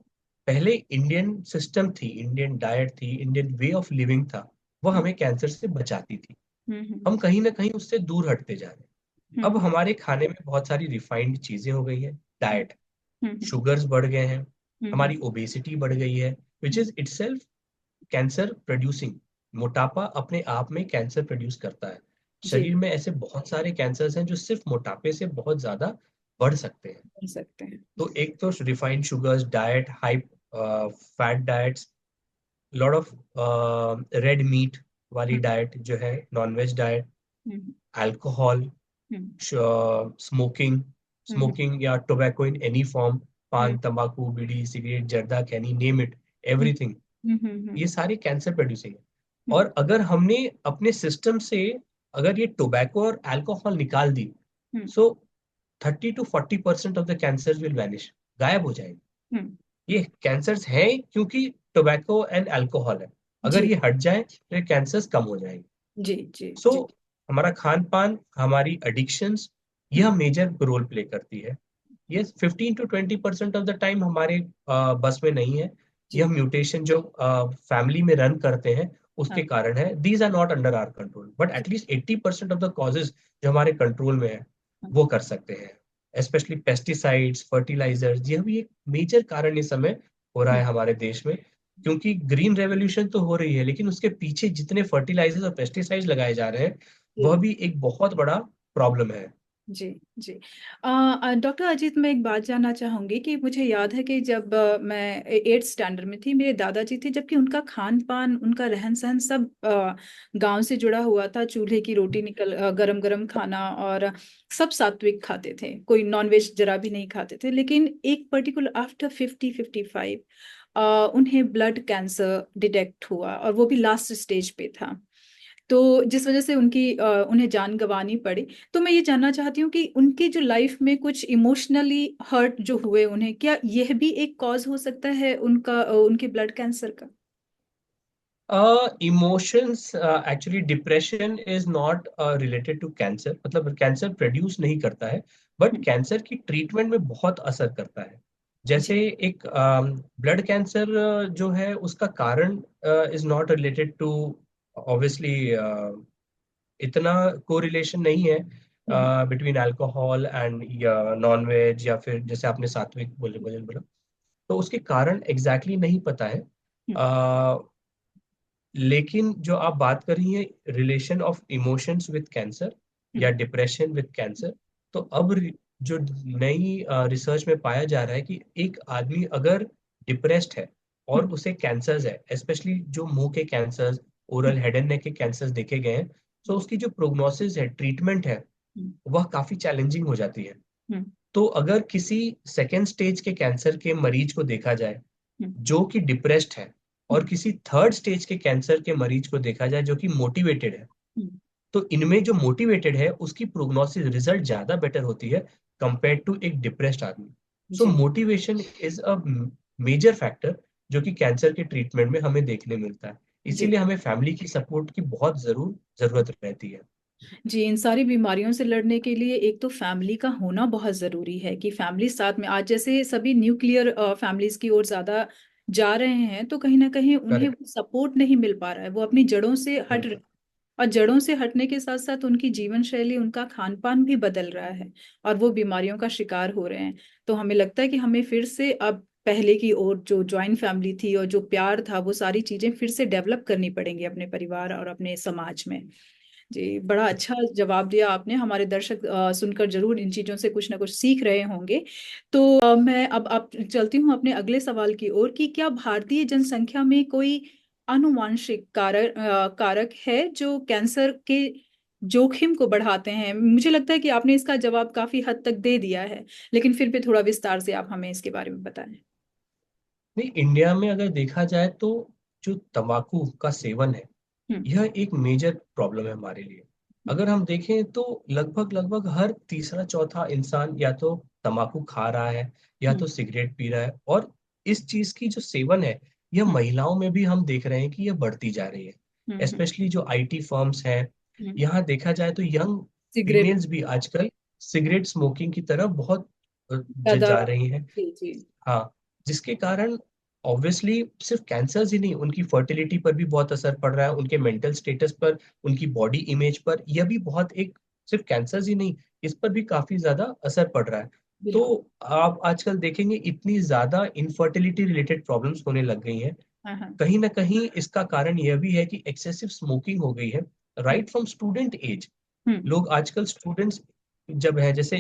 पहले इंडियन सिस्टम थी, इंडियन डाइट थी, इंडियन वे ऑफ लिविंग था, वो हम्म, हमें कैंसर से बचाती थी। हम्म, हम कहीं ना कहीं उससे दूर हटते जा रहे हैं। अब हम्म, हमारे खाने में बहुत सारी रिफाइंड चीजें हो गई हैं, हम्म, डाइट, हम्म, शुगर्स बढ़ गए हैं, हम्म, हमारी ओबेसिटी बढ़ गई है, विच हम्म, इज इटसेल्फ कैंसर प्रोड्यूसिंग। मोटापा अपने आप में कैंसर प्रोड्यूस करता है। जी, शरीर में ऐसे बहुत सारे कैंसर्स हैं जो सिर्फ मोटापे से बहुत ज्यादा बढ़ सकते हैं। कर सकते हैं। तो एक तो refined sugars, diet, high fat diets, lot of red meat वाली हम्म, डाइट जो है, नॉन वेज डाइट, हम्म, अल्कोहल, हम्म, स्मोकिंग, हम्म, स्मोकिंग या टोबैको इन एनी फॉर्म, हम्म, पान, तंबाकू, बीड़ी, सिगरेट, जर्दा, कैनी, नेम इट, हम्म, एवरीथिंग, हम्म, ये सारे कैंसर प्रोड्यूसिंग है। हम्म, और अगर हमने अपने सिस्टम से अगर ये टोबैको और अल्कोहल निकाल दी, हम्म, सो 30 to 40% of the cancer will vanish, गायब हो जाएंगे। हम्म, ये कैंसर्स हैं क्योंकि टोबैको एंड अल्कोहल है। अगर जी, ये हट जाए तो ये कैंसर्स कम हो जाएंगे। जी, जी, सो जी, हमारा खान पान, हमारी एडिक्शंस, यह हम्म, मेजर रोल प्ले करती है। ये 15 to 20% ऑफ द टाइम हमारे बस में नहीं है। यह जी, म्यूटेशन जो फैमिली में रन करते हैं उसके हाँ, कारण है। These are not under our control, but जी, एटलीस्ट 80% ऑफ द कॉजेज जो हमारे कंट्रोल में है हाँ, वो कर सकते हैं। स्पेशली पेस्टिसाइड्स, फर्टिलाइजर्स, यह भी एक मेजर कारण इस समय हो रहा है हम्म, हमारे देश में। क्योंकि ग्रीन रेवोल्यूशन तो हो रही है, लेकिन उसके पीछे जितने फर्टिलाइजर्स और पेस्टिसाइड्स लगाए जा रहे हैं, वह जी, भी एक बहुत बड़ा प्रॉब्लम है। जी, जी। डॉक्टर अजीत, मैं एक बात जानना चाहूंगी कि मुझे याद है कि जब मैं 8th स्टैंडर्ड में थी, मेरे दादाजी थे, जबकि उनका खान पान, उनका रहन सहन सब गांव से जुड़ा हुआ था। चूल्हे की रोटी निकल, गरम गरम खाना, और सब सात्विक खाते थे, कोई नॉनवेज जरा भी नहीं खाते थे। लेकिन एक पर्टिकुलर आफ्टर 50-55 उन्हें ब्लड कैंसर डिटेक्ट हुआ, और वो भी लास्ट स्टेज पे था। तो जिस वजह से उन्हें जान गंवानी पड़ी। तो मैं ये जानना चाहती हूँ कि उनकी जो लाइफ में कुछ इमोशनली हर्ट जो हुए उन्हें, क्या यह भी एक कॉज हो सकता है उनके ब्लड कैंसर का? Emotions actually depression is not related to cancer, मतलब कैंसर प्रोड्यूस नहीं करता है, बट हम्म, कैंसर की ट्रीटमेंट में बहुत असर करता है। जी। जैसे एक ब्लड कैंसर जो है उसका कारण is not related to, obviously इतना कोरिलेशन नहीं है हम्म, बिटवीन अल्कोहल एंड या नॉन वेज, या फिर जैसे आपने सात्विक भोजन भोजन बोला, तो उसके कारण एग्जैक्टली नहीं पता है। हम्म, लेकिन जो आप बात कर रही हैं relation of emotions with cancer या हम्म, डिप्रेशन विद कैंसर, तो अब जो नई रिसर्च में पाया जा रहा है कि एक आदमी अगर डिप्रेस्ड है और हम्म, उसे कैंसर्स है, स्पेशली जो मुंह के cancers, hmm, oral head and neck के कैंसर्स देखे गए हैं, तो उसकी जो प्रोग्नोसिस है, ट्रीटमेंट है, हम्म, वह काफी चैलेंजिंग हो जाती है। हम्म, तो अगर किसी सेकेंड स्टेज के कैंसर के मरीज को देखा जाए हम्म, जो कि डिप्रेस्ड है, और हम्म, किसी थर्ड स्टेज के कैंसर के मरीज को देखा जाए जो कि मोटिवेटेड है, हम्म, तो इनमें जो मोटिवेटेड है उसकी प्रोग्नोसिस रिजल्ट ज्यादा बेटर होती है कंपेयर टू एक डिप्रेस्ड आदमी। सो जी। Motivation is a major factor जो कि कैंसर के ट्रीटमेंट में हमें देखने मिलता है। जी। इसीलिए हमें फैमिली की सपोर्ट की बहुत जरूरत रहती है। जी, इन सारी बीमारियों से लड़ने के लिए एक तो फैमिली का होना बहुत ज़रूरी है कि फैमिली साथ में, आज जैसे सभी न्यूक्लियर फैमिलीज की ओर ज़्यादा जा रहे हैं, तो कहीं ना कहीं उन्हें करेक्ट। वो सपोर्ट नहीं मिल पा रहा है, वो अपनी जड़ों से हट रहे बिल्कुल। हैं। और जड़ों से हटने के साथ साथ उनकी जीवन शैली, उनका खान पान भी बदल रहा है, और वो बीमारियों का शिकार हो रहे हैं। तो हमें लगता है कि हमें फिर से अब पहले की ओर जो जॉइंट फैमिली थी और जो प्यार था, वो सारी चीज़ें फिर से डेवलप करनी पड़ेंगी अपने परिवार और अपने समाज में। जी, बड़ा अच्छा जवाब दिया आपने। हमारे दर्शक सुनकर जरूर इन चीजों से कुछ ना कुछ सीख रहे होंगे। तो मैं अब चलती हूँ अपने अगले सवाल की ओर कि क्या भारतीय जनसंख्या में कोई आनुवांशिक कारक है जो कैंसर के जोखिम को बढ़ाते हैं? मुझे लगता है कि आपने इसका जवाब काफी हद तक दे दिया है, लेकिन फिर भी थोड़ा विस्तार से आप हमें इसके बारे में बताएं। नहीं, इंडिया में अगर देखा जाए तो जो तंबाकू का सेवन है, हम्म, यह एक मेजर प्रॉब्लम है हमारे लिए। अगर हम देखें तो लगभग लगभग हर तीसरा चौथा इंसान या तो तंबाकू खा रहा है या हम्म, तो सिगरेट पी रहा है, और इस चीज की जो सेवन है, यह हम्म, महिलाओं में भी हम देख रहे हैं कि यह बढ़ती जा रही हम्म, है। स्पेशली जो आईटी फर्म्स हैं, हम्म, यहाँ देखा जाए तो यंग सिगरेट फीमेल्स भी आजकल सिगरेट स्मोकिंग की तरफ बहुत ज्यादा। जा रही हैं। जी, जी। हाँ, जिसके कारण ऑब्वियसली सिर्फ कैंसर ही नहीं, उनकी फर्टिलिटी पर भी बहुत असर पड़ रहा है, उनके मेंटल स्टेटस पर, उनकी बॉडी इमेज पर, यह भी बहुत एक, सिर्फ कैंसर ही नहीं, इस पर भी काफी ज्यादा असर पड़ रहा है। तो बिल्कुल। आप आजकल देखेंगे इतनी ज्यादा इनफर्टिलिटी रिलेटेड प्रॉब्लम्स होने लग गई हैं। हाँ, हाँ। कहीं ना कहीं इसका कारण यह भी है कि एक्सेसिव स्मोकिंग हो गई है राइट फ्रॉम स्टूडेंट एज। हम्म, लोग आजकल स्टूडेंट्स जब है, जैसे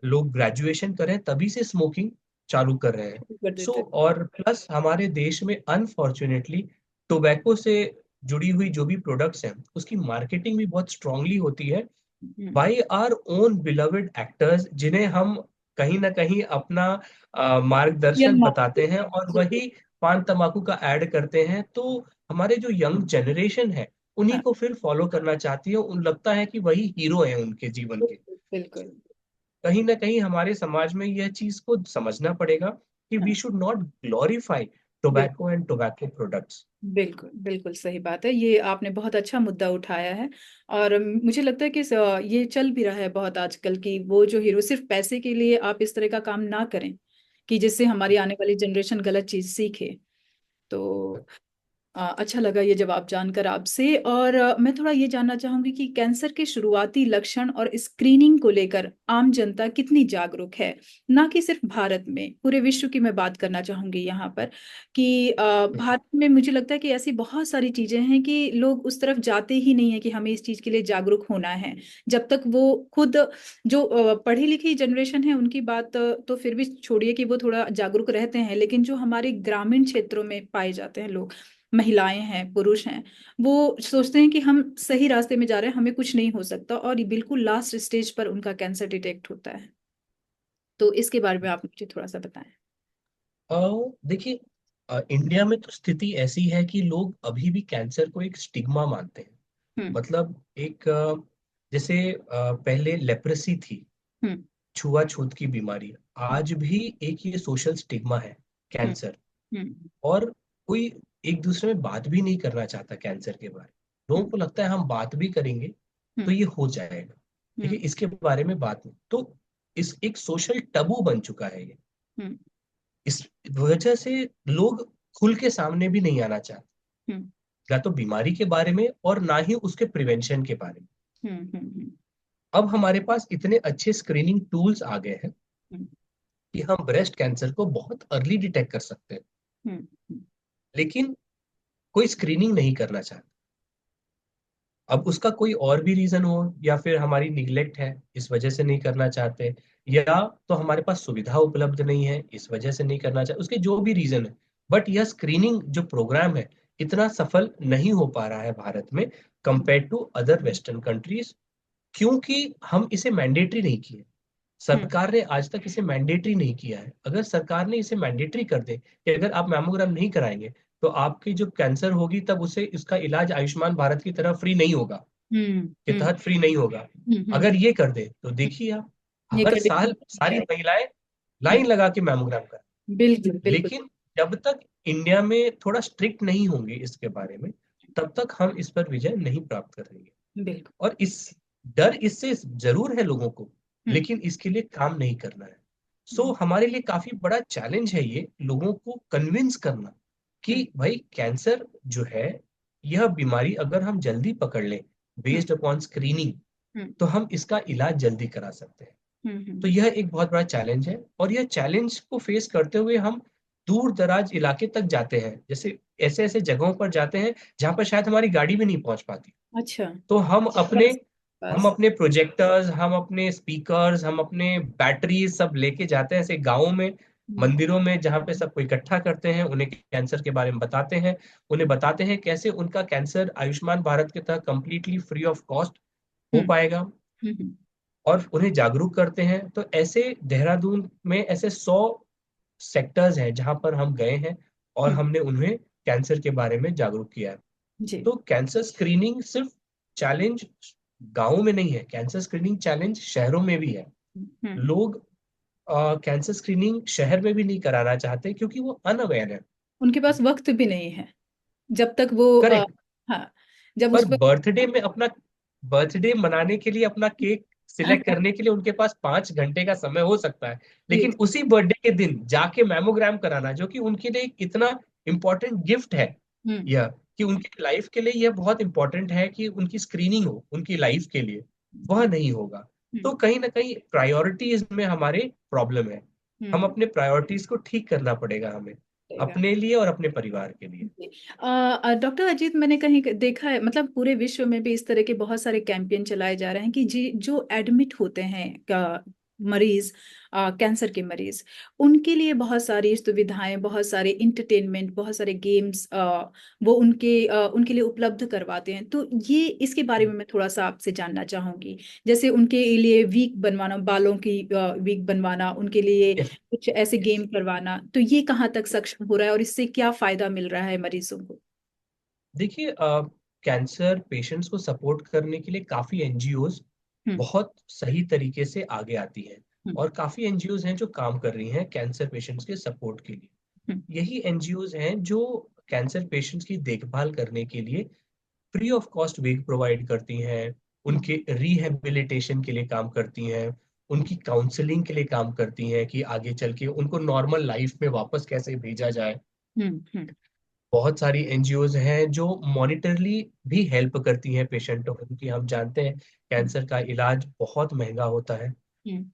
लोग ग्रेजुएशन कर रहे हैं तभी से स्मोकिंग चालू कर रहे हैं। कर सो देते हैं। और प्लस हमारे देश में अनफॉर्चुनेटली टोबैको से जुड़ी हुई जो भी प्रोडक्ट्स हैं उसकी मार्केटिंग भी बहुत स्ट्रांगली होती है हम्म, by our own beloved actors, जिन्हें हम कहीं ना कहीं अपना रियल मार्गदर्शन मार्केट। बताते हैं, और जी, वही पान तंबाकू का ऐड करते हैं। तो हमारे जो यंग जनरेशन है उन्हीं हाँ, को फिर फॉलो करना चाहती है, उन लगता है कि वही हीरो है उनके जीवन के। बिल्कुल, बिल्कुल। कहीं ना कहीं हमारे समाज में यह चीज को समझना पड़ेगा कि वी हाँ, should not glorify tobacco and tobacco products. बिल्कुल, बिल्कुल सही बात है। ये आपने बहुत अच्छा मुद्दा उठाया है। और मुझे लगता है कि ये चल भी रहा है बहुत आजकल की, वो जो हीरो, सिर्फ पैसे के लिए आप इस तरह का काम ना करें कि जिससे हमारी आने वाली जनरेशन गलत चीज सीखे। तो अच्छा लगा ये जवाब जानकर आपसे। और मैं थोड़ा ये जानना चाहूंगी कि कैंसर के शुरुआती लक्षण और स्क्रीनिंग को लेकर आम जनता कितनी जागरूक है? ना कि सिर्फ भारत में, पूरे विश्व की मैं बात करना चाहूंगी यहाँ पर कि भारत में मुझे लगता है कि ऐसी बहुत सारी चीजें हैं कि लोग उस तरफ जाते ही नहीं है कि हमें इस चीज के लिए जागरूक होना है। जब तक वो खुद, जो पढ़ी लिखी जनरेशन है उनकी बात तो फिर भी छोड़िए कि वो थोड़ा जागरूक रहते हैं, लेकिन जो हमारे ग्रामीण क्षेत्रों में पाए जाते हैं लोग, महिलाएं हैं, पुरुष हैं, वो सोचते हैं कि हम सही रास्ते में जा रहे हैं, हमें कुछ नहीं हो सकता, और ये बिल्कुल लास्ट स्टेज पर उनका कैंसर डिटेक्ट होता है। तो इसके बारे में आप मुझे थोड़ा सा बताएं। देखिए, इंडिया में तो स्थिति ऐसी है कि लोग अभी भी कैंसर को एक स्टिग्मा मानते हैं। हम्म, मतलब एक जैसे पहले लेप्रेसी थी, हम्म, छुआछूत की बीमारी, हम्म, आज भी एक ये सोशल स्टिग्मा है, हम्म, कैंसर। हम्म, और कोई एक दूसरे में बात भी नहीं करना चाहता कैंसर के बारे में। लोगों हम्म को लगता है हम बात भी करेंगे तो हम्म ये हो जाएगा, हम्म लेकिन इसके बारे में बात नहीं। तो इस एक सोशल टबू बन चुका है ये। हम्म इस वजह से लोग खुल के सामने भी नहीं आना चाहते, हम्म या तो बीमारी के बारे में और ना ही उसके प्रिवेंशन के बारे में। हम्म हम्म हम्म अब हमारे पास इतने अच्छे स्क्रीनिंग टूल्स आ गए हैं हम्म कि हम ब्रेस्ट कैंसर को बहुत अर्ली डिटेक्ट कर सकते हैं, हम्म हम्म लेकिन कोई स्क्रीनिंग नहीं करना चाहता। अब उसका कोई और भी रीजन हो, या फिर हमारी निग्लेक्ट है इस वजह से नहीं करना चाहते, या तो हमारे पास सुविधा उपलब्ध नहीं है इस वजह से नहीं करना चाहते, उसके जो भी रीजन है। बट यह स्क्रीनिंग जो प्रोग्राम है इतना सफल नहीं हो पा रहा है भारत में compare to other western countries, क्योंकि हम इसे मैंडेटरी नहीं किए। हम्म सरकार ने आज तक इसे मैंडेटरी नहीं किया है। अगर सरकार ने इसे मैंडेटरी कर दे कि अगर आप मैमोग्राम नहीं कराएंगे तो आपकी जो कैंसर होगी तब उसे इसका इलाज आयुष्मान भारत की तरह फ्री नहीं होगा, हम्म के हम्म तहत फ्री नहीं होगा। हम्म अगर ये कर दे तो देखिए आप, ये हर कंडीशन साल ठीक सारी है। महिलाएं हम्म, लाइन लगा के मैमोग्राम कर। बिल्कुल बिल्कुल। लेकिन जब तक इंडिया में थोड़ा स्ट्रिक्ट नहीं होंगे इसके बारे में, तब तक हम इस पर विजय नहीं प्राप्त करेंगे। बिल्कुल। और इस डर इससे जरूर है लोगों को, हम्म लेकिन इसके लिए काम नहीं करना है। सो हम्म हमारे लिए काफी बड़ा चैलेंज है ये लोगों को कन्विंस करना कि हम्म भाई कैंसर जो है, यह बीमारी अगर हम जल्दी पकड़ लें हम्म बेस्ड अपॉन स्क्रीनिंग, हम्म तो हम इसका इलाज जल्दी करा सकते हैं। तो हम्म यह एक बहुत बड़ा चैलेंज है, और यह चैलेंज को फेस करते हुए हम दूर दराज इलाके तक जाते हैं, जैसे ऐसे ऐसे जगहों पर जाते हैं जहां पर शायद हमारी गाड़ी भी नहीं पहुंच पाती। अच्छा। तो बस हम बस। अपने प्रोजेक्टर्स, हम अपने स्पीकर्स, हम अपने बैटरीज सब लेके जाते हैं ऐसे गाँवों में, हम्म मंदिरों में, जहाँ पे सबको इकट्ठा करते हैं, उन्हें कैंसर के बारे में बताते हैं। उन्हें बताते हैं कैसे उनका कैंसर आयुष्मान भारत के तहत कंप्लीटली फ्री ऑफ कॉस्ट हो हम्म पाएगा, हम्म और उन्हें जागरूक करते हैं। तो ऐसे देहरादून में ऐसे 100 सेक्टर्स हैं जहां पर हम गए हैं और हम्म, हमने उन्हें कैंसर के बारे में जागरूक किया है। जी। तो कैंसर स्क्रीनिंग सिर्फ चैलेंज गांवों में नहीं है, कैंसर स्क्रीनिंग चैलेंज शहरों में भी है। हम्म। लोग कैंसर स्क्रीनिंग शहर में भी नहीं कराना चाहते क्योंकि वो अनअवेयर है। उनके पास वक्त भी नहीं है जब तक वो करेक्ट। हाँ, जब पर उस पर बर्थडे में अपना बर्थडे मनाने के लिए अपना केक सिलेक्ट करने के लिए उनके पास 5 घंटे का समय हो सकता है, जी। लेकिन उसी बर्थडे के दिन जाके मैमोग्राम कराना, जो कि उनके लिए एक इतना इम्पोर्टेंट गिफ्ट है, हम्म यह कि उनकी लाइफ के लिए यह बहुत इंपॉर्टेंट है कि उनकी स्क्रीनिंग हो उनकी लाइफ के लिए, वह नहीं होगा। तो हम्म कहीं ना कहीं प्रायोरिटीज में हमारे प्रॉब्लम है। हम हम्म अपने प्रायोरिटीज को ठीक करना पड़ेगा हमें, रहेगा। अपने लिए और अपने परिवार के लिए। जी। डॉक्टर अजीत, मैंने कहीं देखा है, मतलब पूरे विश्व में भी इस तरह के बहुत सारे कैंपेन चलाए जा रहे हैं कि जी जो एडमिट होते हैं मरीज, कैंसर के मरीज, उनके लिए बहुत सारी सुविधाएं, बहुत सारे इंटरटेनमेंट, बहुत सारे गेम्स वो उनके लिए उपलब्ध करवाते हैं। तो ये इसके बारे में मैं थोड़ा सा आपसे जानना चाहूंगी। जैसे उनके लिए वीक बनवाना, बालों की वीक बनवाना, उनके लिए यस। कुछ ऐसे यस। गेम करवाना, तो ये कहाँ तक सक्षम हो रहा है और इससे क्या फायदा मिल रहा है मरीजों को? देखिए, कैंसर पेशेंट्स को सपोर्ट करने के लिए काफी एनजीओज हम्म बहुत सही तरीके से आगे आती हैं, हम्म और काफी एनजीओज हैं जो काम कर रही हैं कैंसर पेशेंट्स के सपोर्ट के लिए। हम्म यही एनजीओज हैं जो कैंसर पेशेंट्स की देखभाल करने के लिए free of cost week provide करती हैं, हम्म उनके रिहेबिलिटेशन के लिए काम करती हैं, उनकी काउंसलिंग के लिए काम करती हैं कि आगे चल के उनको नॉर्मल लाइफ में वापस कैसे भेजा जाए। हम्म। बहुत सारी एनजीओज हैं जो मॉनिटरली भी हेल्प करती हैं पेशेंटों को, क्योंकि हम जानते हैं कैंसर का इलाज बहुत महंगा होता है। हम्म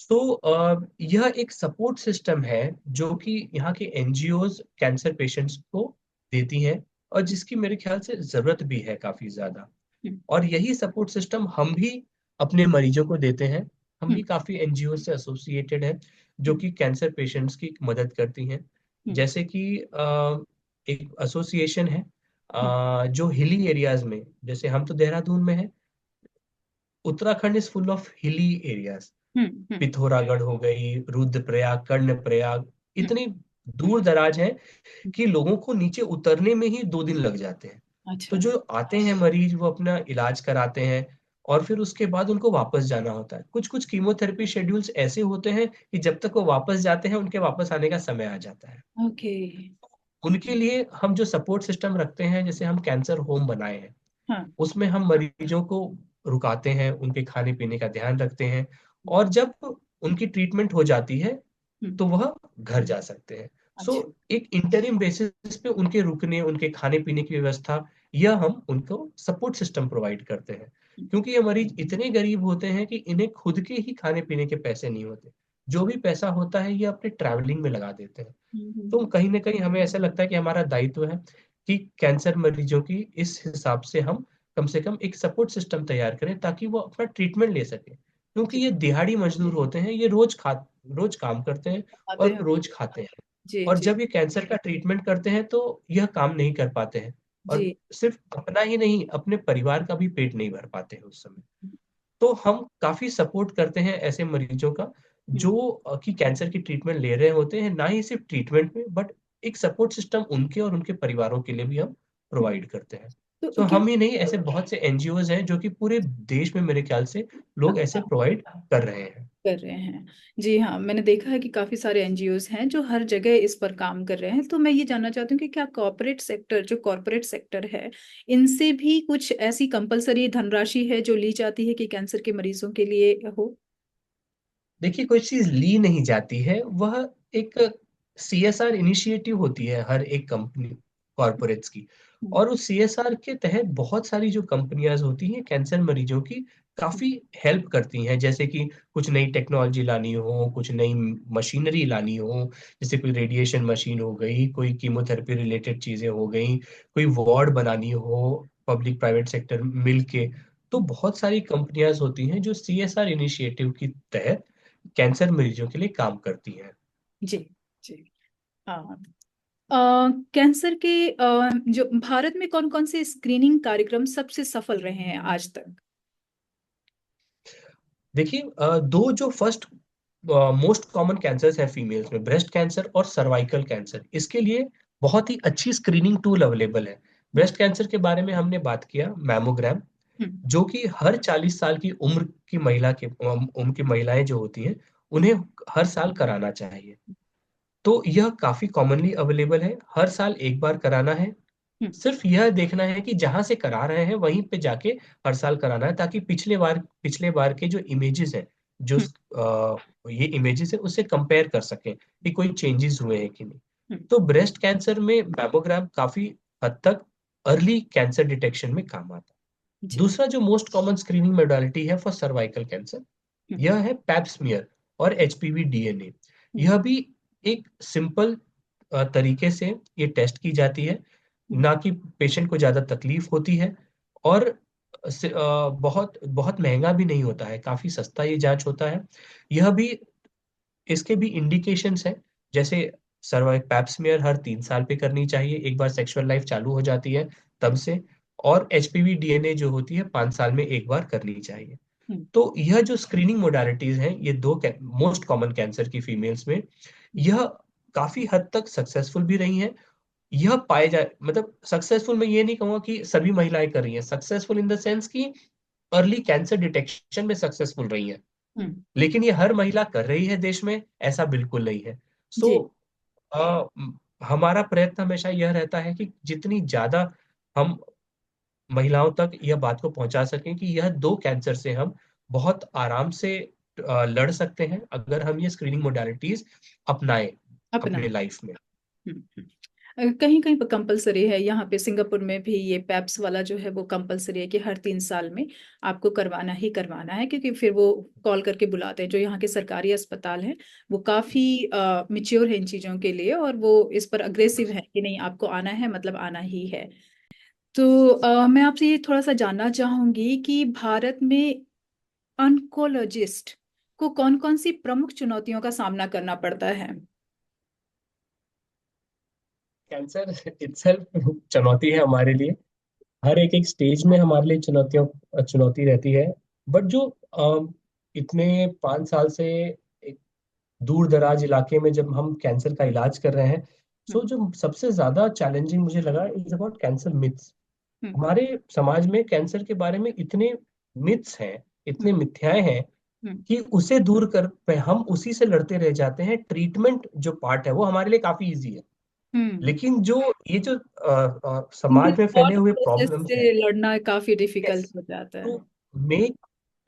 सो यह एक सपोर्ट सिस्टम है जो कि यहाँ के एनजीओज कैंसर पेशेंट्स को देती हैं, और जिसकी मेरे ख्याल से जरूरत भी है काफी ज्यादा। हम्म और यही सपोर्ट सिस्टम हम भी अपने मरीजों को देते हैं। हम भी हम्म काफी एनजीओ से एसोसिएटेड हैं जो हम्म कि कैंसर पेशेंट्स की मदद करती हैं। हम्म जैसे कि एक एसोसिएशन है हम्म जो हिली एरियाज में, जैसे हम तो देहरादून में है, Uttarakhand is full of hilly areas. हम्म पिथौरागढ़ हो गई, रुद्रप्रयाग, कर्णप्रयाग, हम्म, इतनी दूर दराज है कि लोगों को नीचे उतरने में ही 2 दिन लग जाते हैं। तो अच्छा। जो आते हैं मरीज वो अपना इलाज कराते हैं, और फिर उसके बाद उनको वापस जाना होता है। कुछ कुछ कीमोथेरेपी शेड्यूल्स ऐसे होते हैं कि जब तक वो वापस जाते हैं उनके वापस आने का समय आ जाता है। ओके। उनके लिए हम जो सपोर्ट सिस्टम रखते हैं, जैसे हम कैंसर होम बनाए हैं, हाँ। उसमें हम मरीजों को रुकाते हैं, उनके खाने पीने का ध्यान रखते हैं, हम्म। और जब उनकी ट्रीटमेंट हो जाती है हम्म। तो वह घर जा सकते हैं। सो अच्छा। एक इंटरिम बेसिस पे उनके रुकने, उनके खाने पीने की व्यवस्था, यह हम उनको सपोर्ट सिस्टम प्रोवाइड करते हैं। हम्म। क्योंकि ये मरीज इतने गरीब होते हैं कि इन्हें खुद के ही खाने पीने के पैसे नहीं होते, जो भी पैसा होता है ये अपने ट्रैवलिंग में लगा देते हैं। तो कहीं ना कहीं हमें ऐसा लगता है कि हमारा दायित्व है कि कैंसर मरीजों की इस हिसाब से कम एक सपोर्ट सिस्टम तैयार करें, ताकि वो अपना ट्रीटमेंट ले सके, क्योंकि जी। ये दिहाड़ी मजदूर होते हैं, ये रोज काम करते हैं आते और हैं। रोज खाते हैं। जी और जी। जब ये कैंसर का ट्रीटमेंट करते हैं तो यह काम नहीं कर पाते हैं, और जी। सिर्फ अपना ही नहीं, अपने परिवार का भी पेट नहीं भर पाते हैं उस समय। तो हम काफी सपोर्ट करते हैं ऐसे मरीजों का, हम्म। जो कि कैंसर की ट्रीटमेंट ले रहे होते हैं, ना ही सिर्फ ट्रीटमेंट में, बट एक सपोर्ट सिस्टम उनके और उनके परिवारों के लिए भी हम हम्म। प्रोवाइड करते हैं। तो तो क्या। हम ही नहीं, ऐसे बहुत से एनजीओज हैं जो कि पूरे देश में मेरे ख्याल से लोग ऐसे हाँ, प्रोवाइड कर रहे हैं। कर रहे हैं। जी हाँ, मैंने देखा है कि काफी सारे एनजीओज हैं जो हर जगह इस पर काम कर रहे हैं। तो मैं ये जानना चाहती हूँ कि क्या कॉरपोरेट सेक्टर है, इनसे भी कुछ ऐसी कंपलसरी धनराशि है जो ली जाती है कि कैंसर के मरीजों के लिए हो। देखिए, कोई चीज ली नहीं जाती है, वह एक सीएसआर इनिशिएटिव होती है हर एक कंपनी, कॉरपोरेट्स की। हम्म। और उस सीएसआर के तहत बहुत सारी जो कंपनियां होती हैं कैंसर मरीजों की काफी हेल्प करती हैं, जैसे कि कुछ नई टेक्नोलॉजी लानी हो, कुछ नई मशीनरी लानी हो, जैसे कोई रेडिएशन मशीन हो गई, कोई कीमोथेरेपी रिलेटेड चीजें हो गई, कोई वार्ड बनानी हो, पब्लिक प्राइवेट सेक्टर मिलके। तो बहुत सारी कंपनियां होती हैं जो सीएसआर इनिशिएटिव की तहत कैंसर मरीजों के लिए काम करती हैं। जी जी। हाँ। कैंसर के जो भारत में कौन कौन से स्क्रीनिंग कार्यक्रम सबसे सफल रहे हैं आज तक। देखिए, दो जो फर्स्ट मोस्ट कॉमन कैंसर्स है फीमेल्स में, ब्रेस्ट कैंसर और सर्वाइकल कैंसर, इसके लिए बहुत ही अच्छी स्क्रीनिंग टूल अवेलेबल है। हम्म। ब्रेस्ट कैंसर के बारे में हमने बात किया, मैमोग्राम, हम्म। जो कि हर 40 साल की उम्र की उम्र की महिलाएं जो होती हैं, उन्हें हर साल कराना चाहिए। तो यह काफी कॉमनली अवेलेबल है, हर साल एक बार कराना है। हम्म। सिर्फ यह देखना है कि जहां से करा रहे हैं वहीं पे जाके हर साल कराना है, ताकि पिछले बार के जो इमेजेस हैं, जो हम्म। ये इमेजेस है, उससे कंपेयर कर सकें कि कोई चेंजेस हुए हैं कि नहीं। हम्म। तो ब्रेस्ट कैंसर में मैमोग्राम काफी हद तक अर्ली कैंसर डिटेक्शन में काम आता है। जी। दूसरा जो मोस्ट कॉमन स्क्रीनिंग मोडालिटी है फॉर सर्वाइकल कैंसर, हम्म। यह है पैप स्मीयर और एचपीवी डीएनए। हम्म। यह भी एक सिंपल तरीके से ये टेस्ट की जाती है, हम्म। ना कि पेशेंट को ज्यादा तकलीफ होती है, और बहुत बहुत महंगा भी नहीं होता है, काफी सस्ता ये जांच होता है। यह भी, इसके भी इंडिकेशंस हैं, जैसे सर्वाइक पैप स्मीयर हर 3 साल पे करनी चाहिए, एक बार सेक्सुअल लाइफ चालू हो जाती है तब से। और एचपीवी डीएनए जो होती है 5 साल में एक बार करनी चाहिए। हम्म। तो यह जो स्क्रीनिंग मोडालिटीज हैं, ये दो मोस्ट कॉमन कैंसर की फीमेल्स में, यह काफी हद तक सक्सेसफुल भी रही हैं। यह पाए जाए, मतलब सक्सेसफुल मैं ये नहीं कहूंगा कि सभी महिलाएं कर रही हैं, सक्सेसफुल इन द सेंस कि अर्ली कैंसर डिटेक्शन में सक्सेसफुल रही हैं। हम्म। लेकिन ये हर महिला कर रही है देश में, ऐसा बिल्कुल नहीं है। सो जी। हमारा प्रयत्न हमेशा यह रहता है कि जितनी ज्यादा हम महिलाओं तक यह बात को पहुंचा सकें कि यह दो कैंसर से हम बहुत आराम से लड़ सकते हैं, अगर हम ये स्क्रीनिंग मोडालिटीज अपनाएं अपना। अपने लाइफ में। कहीं कहीं पर कंपलसरी है, यहाँ पे सिंगापुर में भी ये पैप्स वाला जो है वो कंपलसरी है कि हर 3 साल में आपको करवाना ही करवाना है, क्योंकि फिर वो कॉल करके बुलाते हैं। जो यहाँ के सरकारी अस्पताल हैं वो काफी मिच्योर है इन चीजों के लिए, और वो इस पर अग्रेसिव है कि नहीं, आपको आना है मतलब आना ही है। तो मैं आपसे ये थोड़ा सा जानना चाहूंगी कि भारत में ऑन्कोलॉजिस्ट को कौन कौन सी प्रमुख चुनौतियों का सामना करना पड़ता है। कैंसर इटसेल्फ चुनौती है हमारे लिए, हर एक एक स्टेज में हमारे लिए चुनौती रहती है। बट जो इतने 5 साल से एक दूर दराज इलाके में जब हम कैंसर का इलाज कर रहे हैं, सो हम्म। जो सबसे ज्यादा चैलेंजिंग मुझे लगा इज अबाउट कैंसर मिथ्स। हम्म। हमारे समाज में कैंसर के बारे में इतने मिथ्स हैं, इतने हम्म। मिथ्याएं हैं, हम्म। कि उसे दूर कर पे हम उसी से लड़ते रह जाते हैं। ट्रीटमेंट जो पार्ट है वो हमारे लिए काफी इजी है, हम्म। लेकिन जो ये जो उनके समाज में फैले थॉट हुए प्रोसेस प्रॉब्लम्स से हैं, लड़ना काफी डिफिकल्ट यस, हो जाता है। To make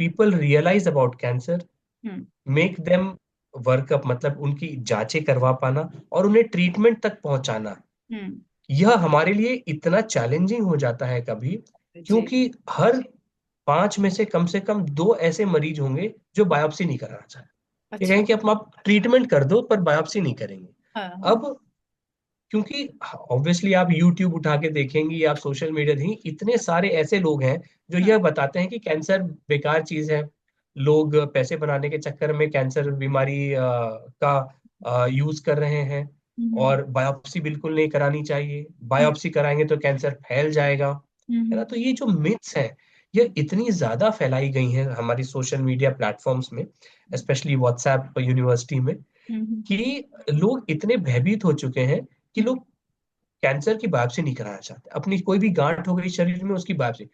people realize about cancer, hmm. Make them work up, मतलब उनकी जांचें करवा पाना और उन्हें ट्रीटमेंट तक पहुंचाना, हम्म। यह हमारे लिए इतना चैलेंजिंग हो जाता है कभी, जी। क्योंकि हर 5 में से कम 2 ऐसे मरीज होंगे जो बायोप्सी नहीं कराना चाहते। ये अच्छा। कहें कि आप ट्रीटमेंट कर दो पर बायोप्सी नहीं करेंगे। हाँ हाँ। अब क्योंकि ऑब्वियसली आप यूट्यूब उठा के देखेंगे या आप सोशल मीडिया देखेंगे, इतने सारे ऐसे लोग हैं जो हाँ। यह बताते हैं कि कैंसर बेकार चीज है। लोग पैसे बनाने के चक्कर में कैंसर बीमारी का यूज कर रहे हैं, हम्म। और बायोप्सी बिल्कुल नहीं करानी चाहिए, हम्म। बायोप्सी कराएंगे तो कैंसर फैल जाएगा, है हम्म। ना। तो ये जो मिथ्स हैं, ये इतनी ज्यादा फैलाई गई हैं हमारी सोशल मीडिया प्लेटफॉर्म्स में, स्पेशली व्हाट्सएप यूनिवर्सिटी में, हम्म। कि लोग इतने भयभीत हो चुके हैं कि हम्म। लोग कैंसर की बायोप्सी नहीं कराना चाहते। अपनी कोई भी गांठ हो गई शरीर में, उसकी बायोप्सी,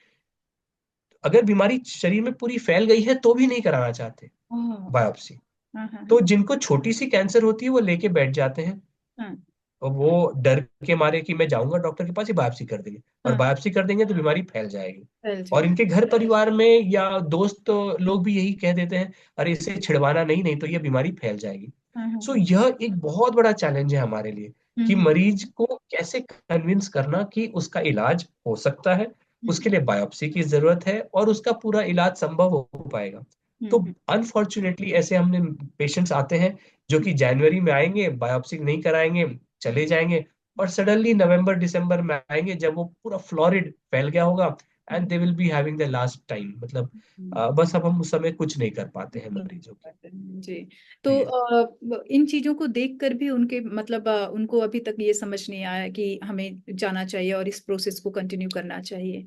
अगर बीमारी शरीर में पूरी फैल गई है तो भी नहीं कराना चाहते ओह। बायोप्सी। हाँ हाँ तो हाँ। जिनको छोटी सी कैंसर होती है वो लेके बैठ जाते हैं, हाँ और वो डर के मारे कि मैं जाऊंगा डॉक्टर के पास, ही बायोप्सी कर देंगे, और हाँ। बायोप्सी कर देंगे तो बीमारी फैल जाएगी। फैल और जाए। इनके घर परिवार में या दोस्त लोग भी यही कह देते हैं, अरे इसे छिड़वाना नहीं, नहीं तो ये बीमारी फैल जाएगी। हाँ हाँ सो हाँ। यह एक बहुत बड़ा चैलेंज है हमारे लिए, कि हम्म। मरीज को कैसे कन्विंस करना कि उसका इलाज हो सकता है, हम्म। उसके लिए बायोप्सी की जरूरत है और उसका पूरा इलाज संभव हो पाएगा। तो हम्म। अनफॉर्चुनेटली ऐसे हमने पेशेंट्स आते हैं जो कि जनवरी में आएंगे, बायोप्सी नहीं कराएंगे, चले जाएंगे, और सडनली नवंबर दिसंबर में आएंगे जब वो पूरा फ्लोरिड फैल गया होगा, and they will be having the last time, मतलब हम्म। बस अब हम उस समय कुछ नहीं कर पाते हैं नहीं कर मरीजों की। पाते हैं, जी। तो जी। इन चीजों को देखकर भी उनके मतलब उनको अभी तक ये समझ नहीं आया कि हमें जाना चाहिए और इस प्रोसेस को कंटिन्यू करना चाहिए।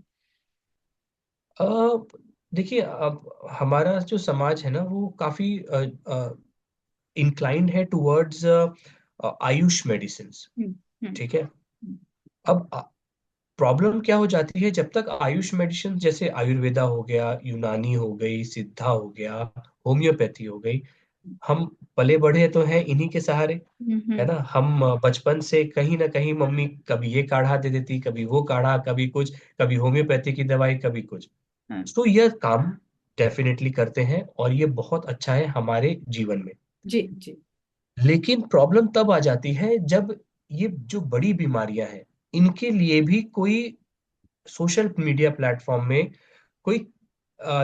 अ, देखिए, अब हमारा जो समाज है ना वो काफी इंक्लाइंड है टुवर्ड्स आयुष मेडिसिन। हम्म। हम्म। ठीक है। हम्म। अब प्रॉब्लम क्या हो जाती है, जब तक आयुष मेडिसिन जैसे आयुर्वेदा हो गया, यूनानी हो गई, सिद्धा हो गया, होम्योपैथी हो गई, हम पले बढ़े तो हैं इन्हीं के सहारे, हम्म। है ना। हम बचपन से कहीं ना कहीं मम्मी कभी ये काढ़ा दे देती, कभी वो काढ़ा, कभी कुछ, कभी होम्योपैथी की दवाई, कभी कुछ। हाँ। तो यह काम डेफिनेटली करते हैं और ये बहुत अच्छा है हमारे जीवन में। जी जी। लेकिन प्रॉब्लम तब आ जाती है जब ये जो बड़ी बीमारियां हैं, इनके लिए भी कोई सोशल मीडिया प्लेटफॉर्म में कोई